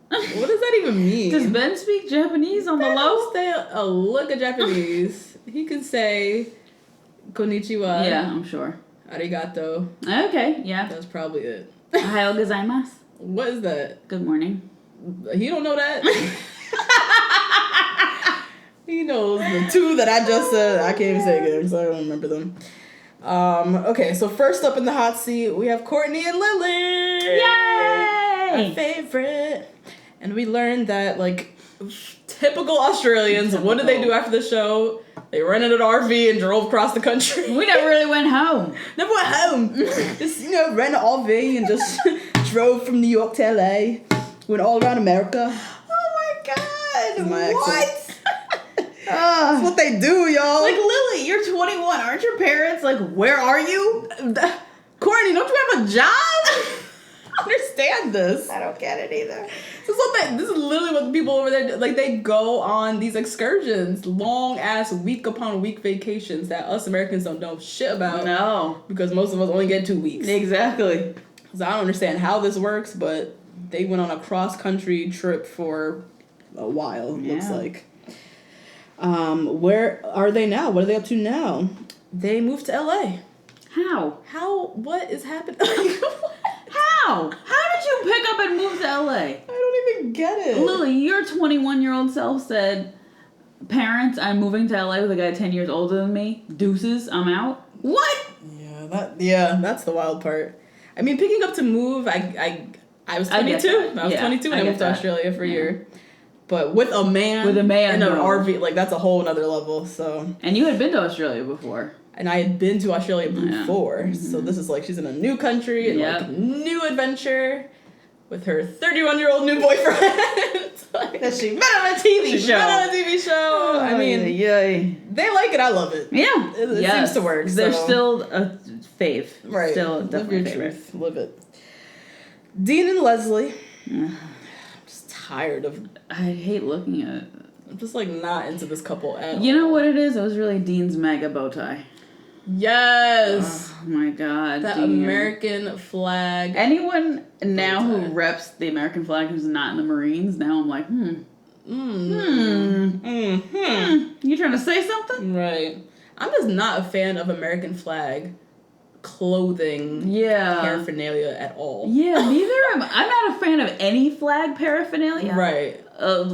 [SPEAKER 2] What does that even mean?
[SPEAKER 1] Does Ben speak Japanese on the
[SPEAKER 2] Ben
[SPEAKER 1] low?
[SPEAKER 2] stay a look at Japanese. He can say konnichiwa.
[SPEAKER 1] Yeah, I'm sure.
[SPEAKER 2] Arigato.
[SPEAKER 1] Okay, yeah.
[SPEAKER 2] That's probably it.
[SPEAKER 1] Ohayou gozaimasu.
[SPEAKER 2] What is that?
[SPEAKER 1] Good morning.
[SPEAKER 2] He don't know that? He knows the 2 that I just said. I can't even say again because I don't remember them. Okay, so first up in the hot seat, we have Courtney and Lilly.
[SPEAKER 1] Yay!
[SPEAKER 2] Our favorite. And we learned that, typical Australians, what did they do after the show? They rented an RV and drove across the country.
[SPEAKER 1] We never really went home.
[SPEAKER 2] Never went home. Just, rent an RV and just drove from New York to LA. Went all around America.
[SPEAKER 1] Oh my god.
[SPEAKER 2] My
[SPEAKER 1] What?
[SPEAKER 2] That's what they do, y'all.
[SPEAKER 1] Lily, you're 21. Aren't your parents where are you?
[SPEAKER 2] Courtney, don't you have a job? I understand this.
[SPEAKER 1] I don't get it either.
[SPEAKER 2] This is literally what the people over there do. They go on these excursions, long ass week upon week vacations that us Americans don't know shit about.
[SPEAKER 1] No.
[SPEAKER 2] Because most of us only get 2 weeks.
[SPEAKER 1] Exactly.
[SPEAKER 2] So I don't understand how this works, but they went on a cross country trip for a while, it looks like. Where are they now? What are they up to now? They moved to LA.
[SPEAKER 1] How?
[SPEAKER 2] What is happening?
[SPEAKER 1] How? How did you pick up and move to LA?
[SPEAKER 2] I don't even get it.
[SPEAKER 1] Lily, your 21-year-old self said, parents, I'm moving to LA with a guy 10 years older than me. Deuces, I'm out. What?
[SPEAKER 2] Yeah, that's the wild part. I mean, picking up to move, I was 22. I was 22 when I moved to Australia for a year. But with a man in an RV, that's a whole nother level. So.
[SPEAKER 1] And you had been to Australia before.
[SPEAKER 2] And I had been to Australia before, so this is she's in a new country and new adventure with her 31-year-old new boyfriend.
[SPEAKER 1] That she met on a TV show.
[SPEAKER 2] Oh, I mean, they like it. I love it.
[SPEAKER 1] Yeah,
[SPEAKER 2] it seems to work.
[SPEAKER 1] They're still a fave.
[SPEAKER 2] Right.
[SPEAKER 1] Still definitely
[SPEAKER 2] Live your truth. Live it. Dean and Lesley. I'm just tired of.
[SPEAKER 1] I hate looking at it.
[SPEAKER 2] I'm just not into this couple at all.
[SPEAKER 1] You know what it is? It was really Dean's MAGA bow tie.
[SPEAKER 2] Yes.
[SPEAKER 1] Oh my god.
[SPEAKER 2] That
[SPEAKER 1] Dean.
[SPEAKER 2] American flag.
[SPEAKER 1] Anyone now who reps the American flag who's not in the Marines, now I'm like, You trying to say something?
[SPEAKER 2] Right. I'm just not a fan of American flag clothing paraphernalia at all.
[SPEAKER 1] Yeah, neither am I. I'm not a fan of any flag paraphernalia.
[SPEAKER 2] Right.
[SPEAKER 1] Of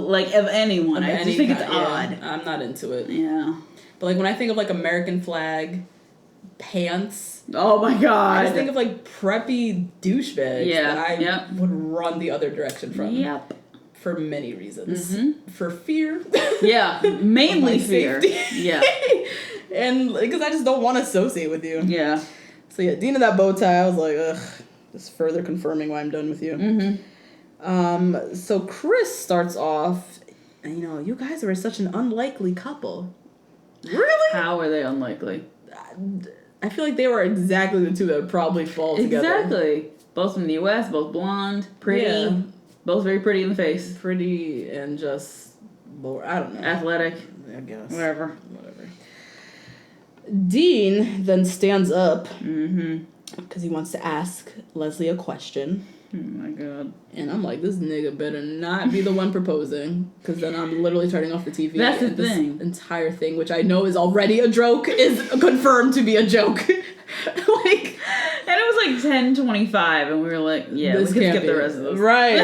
[SPEAKER 1] anyone. I just think it's odd.
[SPEAKER 2] I'm not into it.
[SPEAKER 1] Yeah.
[SPEAKER 2] But when I think of American flag pants.
[SPEAKER 1] Oh my god.
[SPEAKER 2] I just think of preppy douchebags that I would run the other direction from.
[SPEAKER 1] Yep.
[SPEAKER 2] For many reasons. For fear.
[SPEAKER 1] Yeah, mainly fear. Yeah.
[SPEAKER 2] And because I just don't want to associate with you.
[SPEAKER 1] Yeah.
[SPEAKER 2] So Dean in that bow tie, I was like, ugh, just further confirming why I'm done with you. So Chris starts off, and you guys are such an unlikely couple. Really?
[SPEAKER 1] How are they unlikely?
[SPEAKER 2] I feel like they were exactly the 2 that would probably fall together.
[SPEAKER 1] Exactly. Both from the U.S., both blonde, pretty. Yeah. Both very pretty in the face.
[SPEAKER 2] Pretty and just, I don't know.
[SPEAKER 1] Athletic.
[SPEAKER 2] I guess.
[SPEAKER 1] Whatever.
[SPEAKER 2] Dean then stands up because he wants to ask Lesley a question.
[SPEAKER 1] Oh my god.
[SPEAKER 2] And I'm like, this nigga better not be the one proposing, because then I'm literally turning off the TV.
[SPEAKER 1] That's the thing.
[SPEAKER 2] This entire thing, which I know is already a joke, is confirmed to be a joke.
[SPEAKER 1] And it was was like 10:25, and we were like, yeah,
[SPEAKER 2] This
[SPEAKER 1] we could
[SPEAKER 2] can't
[SPEAKER 1] skip
[SPEAKER 2] be
[SPEAKER 1] the
[SPEAKER 2] it.
[SPEAKER 1] rest of this.
[SPEAKER 2] Right.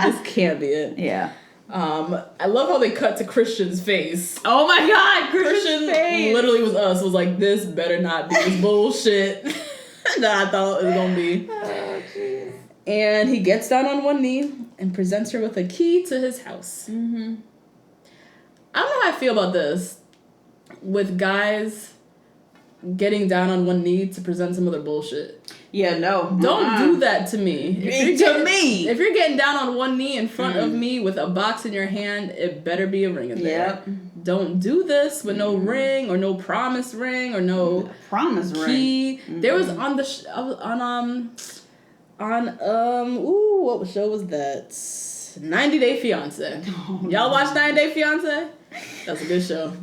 [SPEAKER 2] This can't be it.
[SPEAKER 1] Yeah.
[SPEAKER 2] I love how they cut to Christian's face.
[SPEAKER 1] Oh my God,
[SPEAKER 2] Christian
[SPEAKER 1] face.
[SPEAKER 2] literally was like, this better not be this bullshit that I thought it was gonna be.
[SPEAKER 1] Oh, jeez.
[SPEAKER 2] And he gets down on one knee and presents her with a key to his house.
[SPEAKER 1] Mm-hmm.
[SPEAKER 2] I don't know how I feel about this. With guys getting down on one knee to present some other bullshit.
[SPEAKER 1] Yeah, no.
[SPEAKER 2] Don't do that to me. If you're getting down on one knee in front of me with a box in your hand, it better be a ring in there.
[SPEAKER 1] Yep.
[SPEAKER 2] Don't do this with no ring or no promise ring or no
[SPEAKER 1] promise
[SPEAKER 2] key.
[SPEAKER 1] ring.
[SPEAKER 2] There was on the what show was that? 90 Day Fiance. Y'all watch 90 Day Fiance? That's a good show.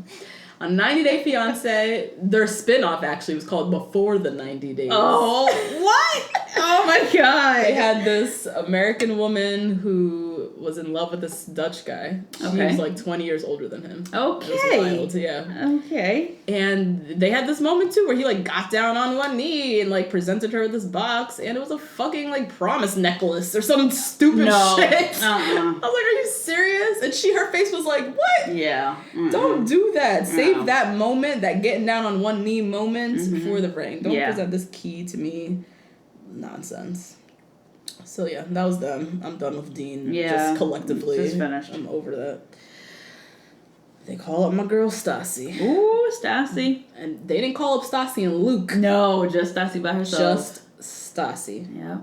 [SPEAKER 2] On 90 Day Fiance, their spinoff actually was called Before the 90 Days.
[SPEAKER 1] Oh, what? Oh my God.
[SPEAKER 2] They had this American woman who was in love with this Dutch guy. She was like 20 years older than him.
[SPEAKER 1] Okay.
[SPEAKER 2] It was wild, yeah.
[SPEAKER 1] Okay.
[SPEAKER 2] And they had this moment too where he like got down on one knee and like presented her with this box, and it was a fucking like promise necklace or some stupid shit. I was like, are you serious? And her face was like, what?
[SPEAKER 1] Yeah.
[SPEAKER 2] Don't do that. Save that moment, that getting down on one knee moment for the ring. Don't present this key to me. Nonsense. So yeah, that was them. I'm done with Dean.
[SPEAKER 1] Yeah.
[SPEAKER 2] Just collectively.
[SPEAKER 1] Just finished.
[SPEAKER 2] I'm over that. They call up my girl Stassi.
[SPEAKER 1] Ooh, Stassi.
[SPEAKER 2] And they didn't call up Stassi and Luke.
[SPEAKER 1] No, just Stassi by herself.
[SPEAKER 2] Just Stassi.
[SPEAKER 1] Yeah.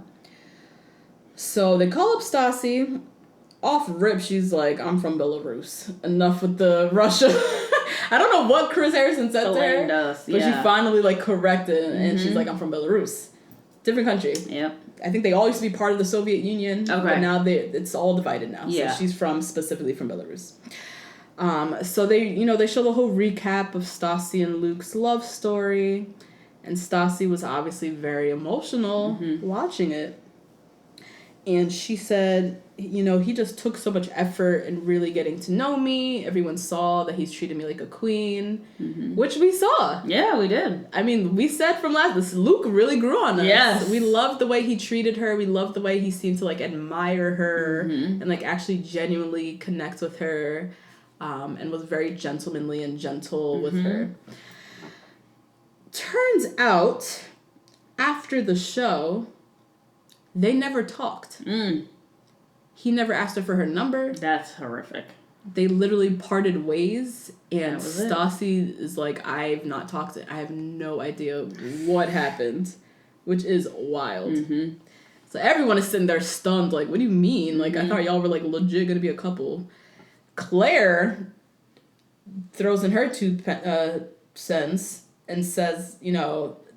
[SPEAKER 2] So they call up Stassi. Off rip, she's like, I'm from Belarus. Enough with the Russia. I don't know what Chris Harrison said to her. But she finally like corrected and she's like, I'm from Belarus. Different country. Yep. I think they all used to be part of the Soviet Union. Okay. But now it's all divided now. Yeah. So she's specifically from Belarus. So they show the whole recap of Stassi and Luke's love story. And Stassi was obviously very emotional watching it. And she said, he just took so much effort in really getting to know me. Everyone saw that he's treated me like a queen, which we saw. Yeah, we did. I mean, we said from this, Luke really grew on us. Yes. We loved the way he treated her. We loved the way he seemed to, like, admire her and, like, actually genuinely connect with her and was very gentlemanly and gentle with her. Turns out, after the show, they never talked. He never asked her for her number.
[SPEAKER 1] That's horrific.
[SPEAKER 2] They literally parted ways, and Stassi is like, I have no idea what happened, which is wild. So everyone is sitting there stunned, like, what do you mean? Like, I thought y'all were, like, legit gonna be a couple. Claire throws in her 2 cents and says,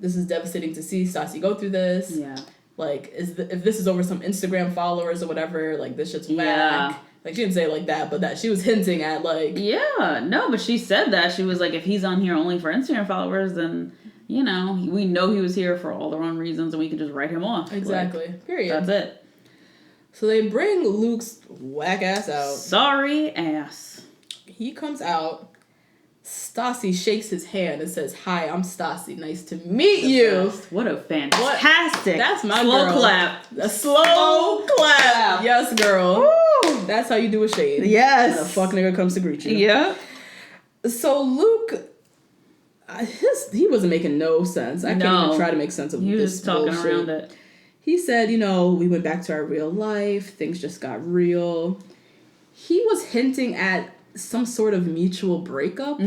[SPEAKER 2] this is devastating to see Stassi go through this. Yeah. Like, if this is over some Instagram followers or whatever, like, this shit's whack. Like, she didn't say it like that, but that she was hinting at, like... Yeah, no, but she said that. She was like, if he's on here only for Instagram followers, then, we know he was here for all the wrong reasons, and we can just write him off. Exactly. Like, period. That's it. So they bring Luke's whack ass out. Sorry ass. He comes out. Stassi shakes his hand and says, "Hi, I'm Stassi. Nice to meet you." Best. What a fantastic! That's my slow girl. Clap. A slow clap. Yes, girl. Woo. That's how you do a shade. Yes. When a fuck nigga comes to greet you. Yeah. So Luke, he wasn't making no sense. I can't even try to make sense of this. He was talking around it. He said, we went back to our real life. Things just got real. He was hinting at some sort of mutual breakup.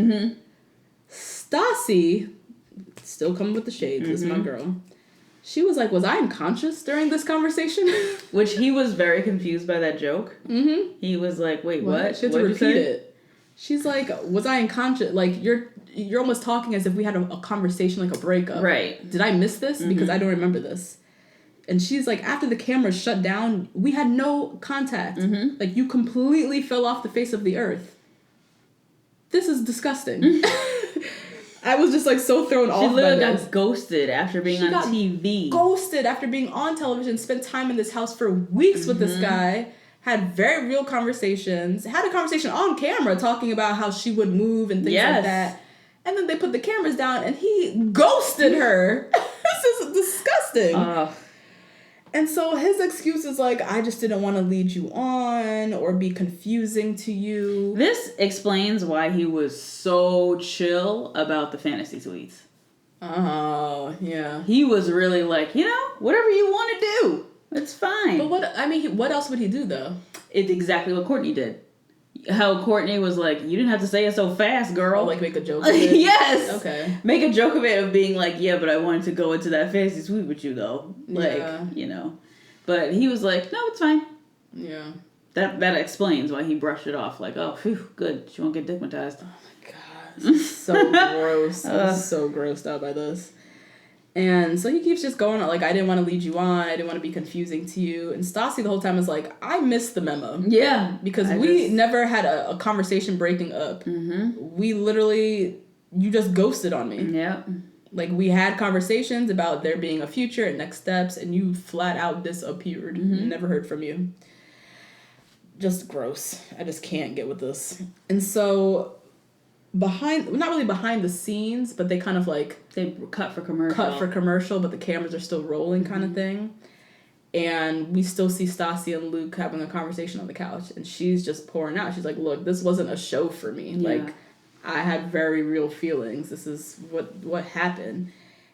[SPEAKER 2] Stassi, still coming with the shades, this is my girl. She was like, was I unconscious during this conversation? Which he was very confused by that joke. He was like, wait, what? She had to repeat it. She's like, was I unconscious? Like, you're almost talking as if we had a conversation, like a breakup. Right. Did I miss this? Because I don't remember this. And she's like, after the camera shut down, we had no contact. Like, you completely fell off the face of the earth. This is disgusting. I was just, like, so thrown off by this. She literally got ghosted after being on TV. Ghosted after being on television, spent time in this house for weeks with this guy, had very real conversations, had a conversation on camera talking about how she would move and things like that. And then they put the cameras down and he ghosted her. is disgusting. And so his excuse is like, I just didn't want to lead you on or be confusing to you.
[SPEAKER 1] This explains why he was so chill about the fantasy suites.
[SPEAKER 2] Oh, yeah.
[SPEAKER 1] He was really like, whatever you want to do, it's fine.
[SPEAKER 2] But what else would he do, though?
[SPEAKER 1] It's exactly what Courtney did. How Courtney was like, you didn't have to say it so fast, girl.
[SPEAKER 2] Like make a joke of it?
[SPEAKER 1] Yes.
[SPEAKER 2] Okay.
[SPEAKER 1] Make a joke of it of being like, yeah, but I wanted to go into that fantasy suite with you, though. Like, But he was like, no, it's fine.
[SPEAKER 2] Yeah.
[SPEAKER 1] That explains why he brushed it off. Like, oh, phew, good. She won't get stigmatized.
[SPEAKER 2] Oh my god. This is so gross. I'm so grossed out by this. And so he keeps just going on, like, I didn't want to lead you on. I didn't want to be confusing to you. And Stassi the whole time is like, I missed the memo.
[SPEAKER 1] Yeah.
[SPEAKER 2] Because we never had a conversation breaking up. Mm-hmm. We literally, you just ghosted on me.
[SPEAKER 1] Yeah.
[SPEAKER 2] Like, we had conversations about there being a future and next steps, and you flat out disappeared. Mm-hmm. Never heard from you. Just gross. I just can't get with this. And so... not really behind the scenes, but they kind of like...
[SPEAKER 1] They cut for commercial.
[SPEAKER 2] But the cameras are still rolling kind of thing. And we still see Stassi and Luke having a conversation on the couch. And she's just pouring out. She's like, look, this wasn't a show for me. Yeah. Like, I had very real feelings. This is what happened.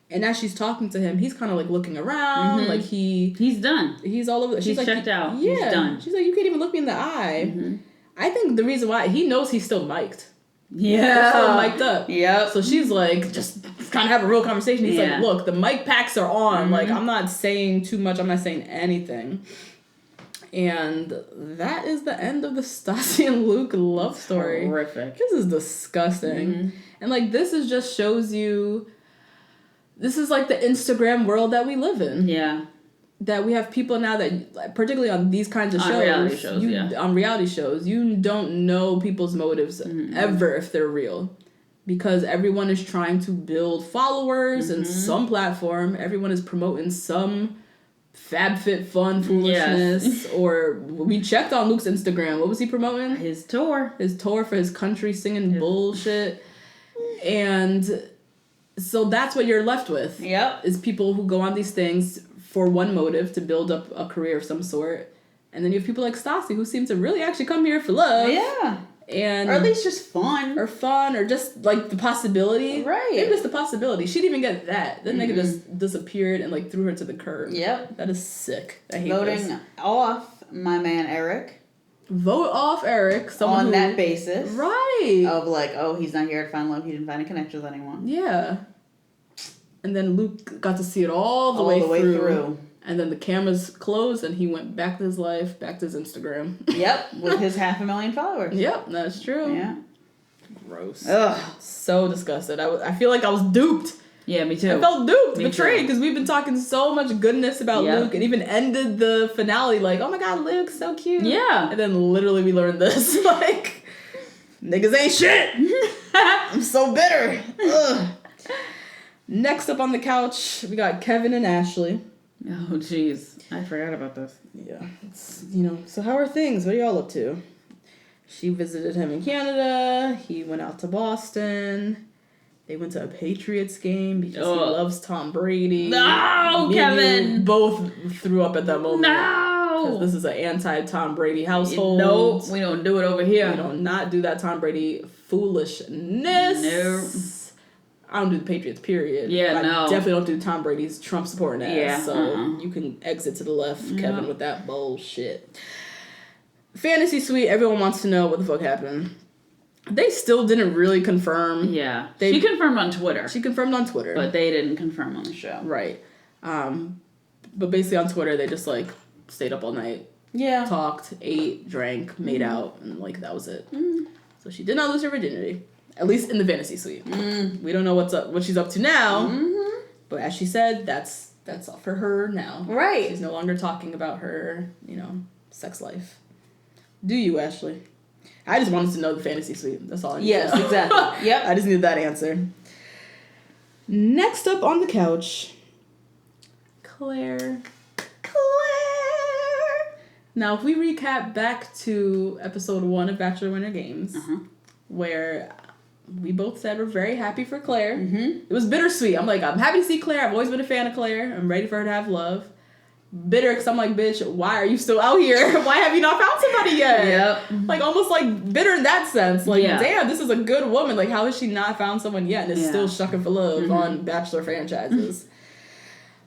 [SPEAKER 2] And as she's talking to him, he's kind of like looking around. Like he's
[SPEAKER 1] done.
[SPEAKER 2] He's all over.
[SPEAKER 1] He's like, checked out.
[SPEAKER 2] Yeah.
[SPEAKER 1] He's done.
[SPEAKER 2] She's like, you can't even look me in the eye. Mm-hmm. I think the reason why, he knows he's still mic'd.
[SPEAKER 1] Yeah.
[SPEAKER 2] They're still mic'd up.
[SPEAKER 1] Yep.
[SPEAKER 2] So she's like, just trying to have a real conversation. He's like, look, the mic packs are on. Mm-hmm. Like, I'm not saying too much. I'm not saying anything. And that is the end of the Stassi and Luke love story.
[SPEAKER 1] Horrific.
[SPEAKER 2] This is disgusting. Mm-hmm. And, like, this is just shows you... This is, like, the Instagram world that we live in. Yeah. That we have people now that, particularly on these kinds of shows... On reality shows, you don't know people's motives ever if they're real. Because everyone is trying to build followers in some platform. Everyone is promoting some... FabFitFun foolishness. Yes. Or we checked on Luke's Instagram. What was he promoting?
[SPEAKER 1] His tour
[SPEAKER 2] for his country singing bullshit. And so that's what you're left with. Yep. Is people who go on these things for one motive, to build up a career of some sort. And then you have people like Stassi who seem to really actually come here for love. Yeah. Or
[SPEAKER 1] at least just fun.
[SPEAKER 2] Or just, like, the possibility. Right. Maybe just the possibility. She didn't even get that. That nigga just disappeared and, like, threw her to the curb. Yep. That is sick. I hate
[SPEAKER 1] Voting off my man Eric.
[SPEAKER 2] Vote off Eric.
[SPEAKER 1] On that basis.
[SPEAKER 2] Right.
[SPEAKER 1] Of, like, oh, he's not here to find love. He didn't find a connection with anyone.
[SPEAKER 2] Yeah. And then Luke got to see it all the way through. And then the cameras closed and he went back to his life, back to his Instagram.
[SPEAKER 1] Yep, with his 500,000 followers.
[SPEAKER 2] Yep, that's true.
[SPEAKER 1] Yeah.
[SPEAKER 2] Gross. Ugh. So disgusted. I feel like I was duped.
[SPEAKER 1] Yeah, me too.
[SPEAKER 2] I felt duped, betrayed, because we've been talking so much goodness about Luke, and even ended the finale like, oh my god, Luke's so cute. Yeah. And then literally we learned this. Like, niggas ain't shit. I'm so bitter. Ugh. Next up on the couch, we got Kevin and Ashley.
[SPEAKER 1] Oh, jeez. I forgot about this.
[SPEAKER 2] Yeah. It's, so how are things? What are y'all up to? She visited him in Canada. He went out to Boston. They went to a Patriots game because he loves Tom Brady.
[SPEAKER 1] No, Kevin!
[SPEAKER 2] Both threw up at that moment.
[SPEAKER 1] No!
[SPEAKER 2] Because this is an anti-Tom Brady household.
[SPEAKER 1] Nope, we don't do it over here.
[SPEAKER 2] We don't not do that Tom Brady foolishness. No. I don't do the Patriots, period.
[SPEAKER 1] Yeah,
[SPEAKER 2] I
[SPEAKER 1] no.
[SPEAKER 2] definitely don't do Tom Brady's Trump supporting ass.
[SPEAKER 1] Yeah,
[SPEAKER 2] so you can exit to the left, Kevin, with that bullshit. Fantasy Suite, everyone wants to know what the fuck happened. They still didn't really confirm.
[SPEAKER 1] Yeah. She confirmed on Twitter.
[SPEAKER 2] But
[SPEAKER 1] they didn't confirm on the show.
[SPEAKER 2] Right. But basically on Twitter, they just, like, stayed up all night. Yeah. Talked, ate, drank, made out, and, like, that was it. Mm. So she did not lose her virginity. At least in the Fantasy Suite. Mm. We don't know what she's up to now. Mm-hmm. But as she said, that's all for her now. Right. She's no longer talking about her, sex life. Do you, Ashley? I just wanted to know the Fantasy Suite. That's all I need to know.
[SPEAKER 1] Yes, exactly. Yep.
[SPEAKER 2] I just needed that answer. Next up on the couch, Claire. Now, if we recap back to episode 1 of Bachelor Winter Games, where we both said we're very happy for Claire. It was bittersweet. I'm like, I'm happy to see Claire. I've always been a fan of Claire. I'm ready for her to have love. Bitter because I'm like, bitch, why are you still out here? Why have you not found somebody yet?
[SPEAKER 1] Yep.
[SPEAKER 2] Like, almost like bitter in that sense. Like, damn, this is a good woman. Like, how has she not found someone yet and is still shucking for love on Bachelor franchises?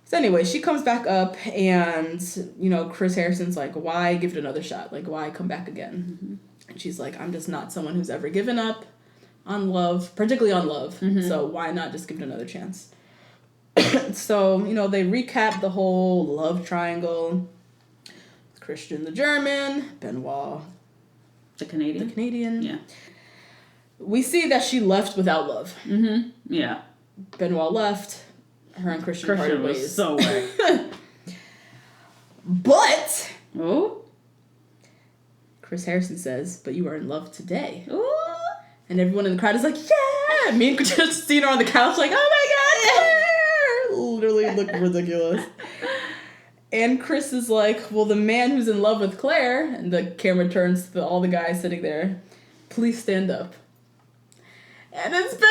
[SPEAKER 2] So anyway, she comes back up and, you know, Chris Harrison's like, why give it another shot? Like, why come back again? And she's like, I'm just not someone who's ever given up on love, particularly on love. So why not just give it another chance? So, you know, they recap the whole love triangle. Christian the German, Benoit
[SPEAKER 1] the Canadian. Yeah.
[SPEAKER 2] We see that she left without love.
[SPEAKER 1] Yeah.
[SPEAKER 2] Benoit left. Her and Christian parted ways.
[SPEAKER 1] Was so right.
[SPEAKER 2] But
[SPEAKER 1] Oh.
[SPEAKER 2] Chris Harrison says, but you are in love today.
[SPEAKER 1] Ooh.
[SPEAKER 2] And everyone in the crowd is like, yeah! Me and Christina are on the couch like, oh my god, Claire! Literally look ridiculous. And Chris is like, well, the man who's in love with Claire, and the camera turns to all the guys sitting there, please stand up. And it's Benoit!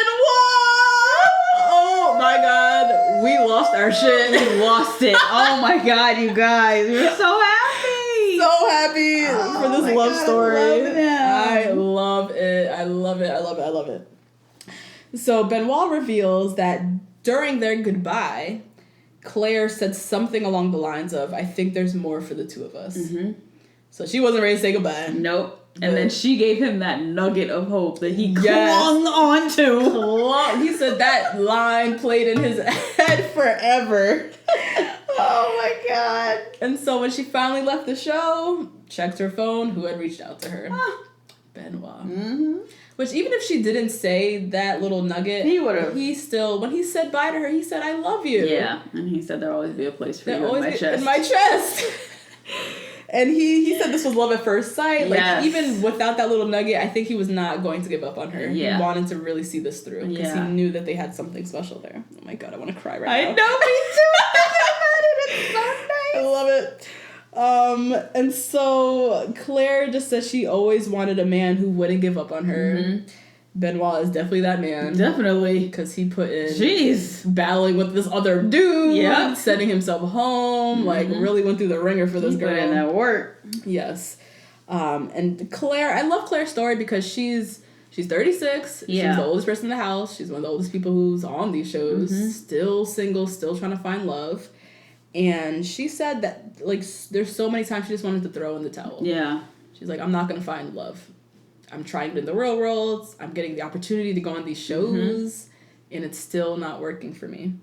[SPEAKER 2] Oh my god, we lost our shit.
[SPEAKER 1] We lost it. Oh my god, you guys. We were so happy.
[SPEAKER 2] So happy for this love story.
[SPEAKER 1] I
[SPEAKER 2] love it. I love it. I love it. I love it. So Benoit reveals that during their goodbye, Claire said something along the lines of, I think there's more for the two of us. So she wasn't ready to say goodbye.
[SPEAKER 1] Nope. And then she gave him that nugget of hope that he clung on to.
[SPEAKER 2] He said that line played in his head forever.
[SPEAKER 1] Oh my god.
[SPEAKER 2] And so when she finally left the show, checked her phone, who had reached out to her? Benoit. Which even if she didn't say that little nugget,
[SPEAKER 1] he would have.
[SPEAKER 2] He still, when he said bye to her, he said, I love you.
[SPEAKER 1] Yeah. And he said there'll always be a place for you in my chest.
[SPEAKER 2] In my chest. And he said this was love at first sight. Like, even without that little nugget, I think he was not going to give up on her.
[SPEAKER 1] Yeah.
[SPEAKER 2] He wanted to really see this through. Because he knew that they had something special there. Oh my god, I want to cry right now.
[SPEAKER 1] I know, me too. It's so nice.
[SPEAKER 2] I love it. And so Claire just says she always wanted a man who wouldn't give up on her. Benoit is definitely that man.
[SPEAKER 1] Definitely.
[SPEAKER 2] Because he put in battling with this other dude, sending himself home, like really went through the ringer for this girl.
[SPEAKER 1] Put in that work.
[SPEAKER 2] Yes. And Claire, I love Claire's story because she's 36.
[SPEAKER 1] Yeah.
[SPEAKER 2] She's the oldest person in the house. She's one of the oldest people who's on these shows. Still single, still trying to find love. And she said that, like, there's so many times she just wanted to throw in the towel. Yeah. She's like, I'm not going to find love. I'm trying it in the real world. I'm getting the opportunity to go on these shows. And it's still not working for me.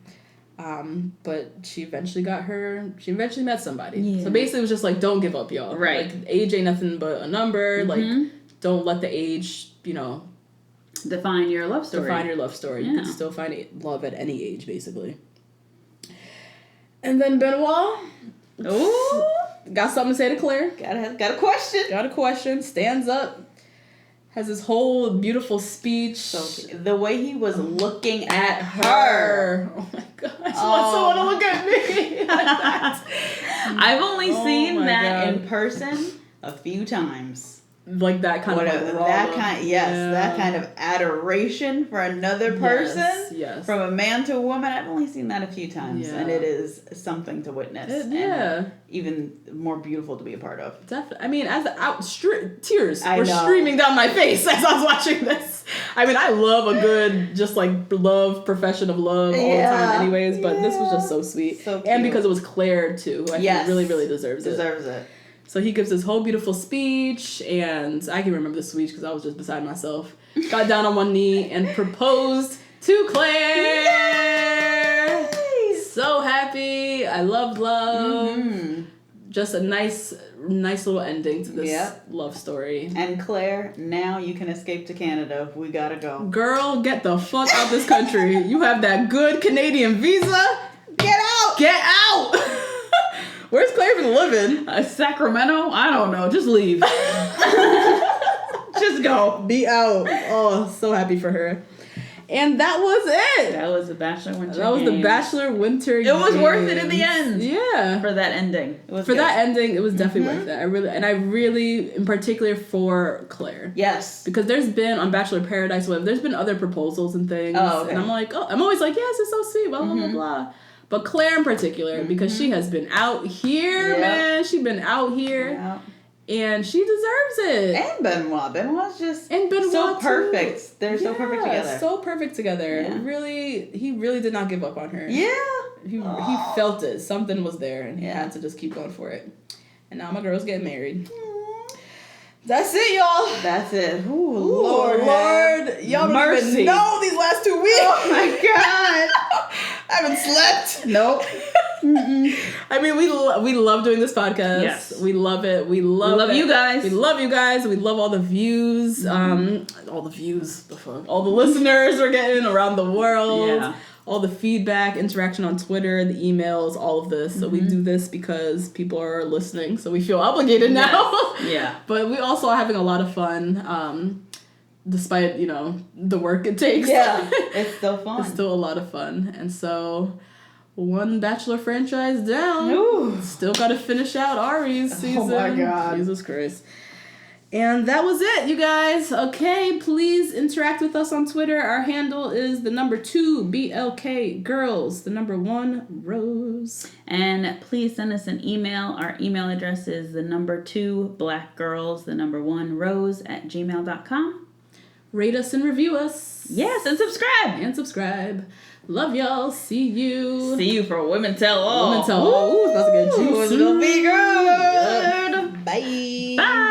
[SPEAKER 2] But she eventually met somebody. Yeah. So basically it was just like, don't give up, y'all. Right. Like, age ain't nothing but a number. Like, don't let the age, you know,
[SPEAKER 1] define your love story.
[SPEAKER 2] You can still find love at any age, basically. And then Benoit, got something to say to Claire.
[SPEAKER 1] Got a question.
[SPEAKER 2] Stands up, has this whole beautiful speech.
[SPEAKER 1] So the way he was looking at her.
[SPEAKER 2] Oh my gosh! Want someone to look at me like that?
[SPEAKER 1] I've only seen that in person a few times.
[SPEAKER 2] Like that kind of
[SPEAKER 1] that kind of adoration for another person. Yes. From a man to a woman. I've only seen that a few times, and it is something to witness. And even more beautiful to be a part of.
[SPEAKER 2] Definitely. I mean, tears were streaming down my face as I was watching this. I mean, I love a good profession of love all the time, anyways. But this was just so sweet, and because it was Claire too, who I think really, really deserves it. So he gives this whole beautiful speech, and I can remember the speech because I was just beside myself. Got down on one knee and proposed to Claire. Yay! So happy. I loved love. Just a nice little ending to this love story.
[SPEAKER 1] And Claire, now you can escape to Canada. We gotta go.
[SPEAKER 2] Girl, get the fuck out this country. You have that good Canadian visa.
[SPEAKER 1] Get out!
[SPEAKER 2] Get out! Where's Claire been living?
[SPEAKER 1] Sacramento? I don't know. Just leave. Just go.
[SPEAKER 2] Be out. Oh, so happy for her. And that was it.
[SPEAKER 1] That was the Bachelor Winter Games.
[SPEAKER 2] That was the Bachelor Winter Games.
[SPEAKER 1] It was worth it in the end.
[SPEAKER 2] Yeah.
[SPEAKER 1] For that ending. It was
[SPEAKER 2] For
[SPEAKER 1] good.
[SPEAKER 2] that ending, it was definitely worth it. I really, in particular for Claire.
[SPEAKER 1] Yes.
[SPEAKER 2] Because there's been, on Bachelor Paradise, there's been other proposals and things.
[SPEAKER 1] Oh, okay.
[SPEAKER 2] And I'm always like, yes, it's so sweet, blah, blah, blah, blah. But Claire in particular, because she has been out here, man. She's been out here.
[SPEAKER 1] Yeah.
[SPEAKER 2] And she deserves it.
[SPEAKER 1] And Benoit. Benoit's just
[SPEAKER 2] so
[SPEAKER 1] perfect. They're so perfect together.
[SPEAKER 2] So perfect together.
[SPEAKER 1] Yeah.
[SPEAKER 2] He really did not give up on her.
[SPEAKER 1] Yeah.
[SPEAKER 2] He felt it. Something was there, and he had to just keep going for it. And now my girl's getting married. That's it, y'all.
[SPEAKER 1] That's it. Ooh,
[SPEAKER 2] Lord. Y'all don't even know these last 2 weeks.
[SPEAKER 1] Oh my God.
[SPEAKER 2] I haven't slept.
[SPEAKER 1] Nope.
[SPEAKER 2] I mean, we love doing this podcast.
[SPEAKER 1] Yes.
[SPEAKER 2] We love it. We love
[SPEAKER 1] you guys.
[SPEAKER 2] We love you guys. We love all the views. All the views. The fuck. All the listeners we're getting around the world.
[SPEAKER 1] Yeah.
[SPEAKER 2] All the feedback, interaction on Twitter, the emails, all of this. So we do this because people are listening. So we feel obligated now.
[SPEAKER 1] Yeah.
[SPEAKER 2] But we also are having a lot of fun. Despite, the work it takes.
[SPEAKER 1] Yeah. It's still fun.
[SPEAKER 2] It's still a lot of fun. And so one Bachelor franchise down.
[SPEAKER 1] Ooh.
[SPEAKER 2] Still got to finish out Ari's season.
[SPEAKER 1] Oh my God.
[SPEAKER 2] Jesus Christ. And that was it, you guys. Okay, please interact with us on Twitter. Our handle is the number 2 BLK Girls, the number 1 Rose.
[SPEAKER 1] And please send us an email. Our email address is the number 2 blackgirls, the number 1 rose @gmail.com.
[SPEAKER 2] Rate us and review us.
[SPEAKER 1] Yes, and subscribe.
[SPEAKER 2] Love y'all. See you.
[SPEAKER 1] See you for Women Tell All.
[SPEAKER 2] Women Tell All. Ooh, it's about to get juicy.
[SPEAKER 1] It's gonna be good.
[SPEAKER 2] Bye.
[SPEAKER 1] Bye.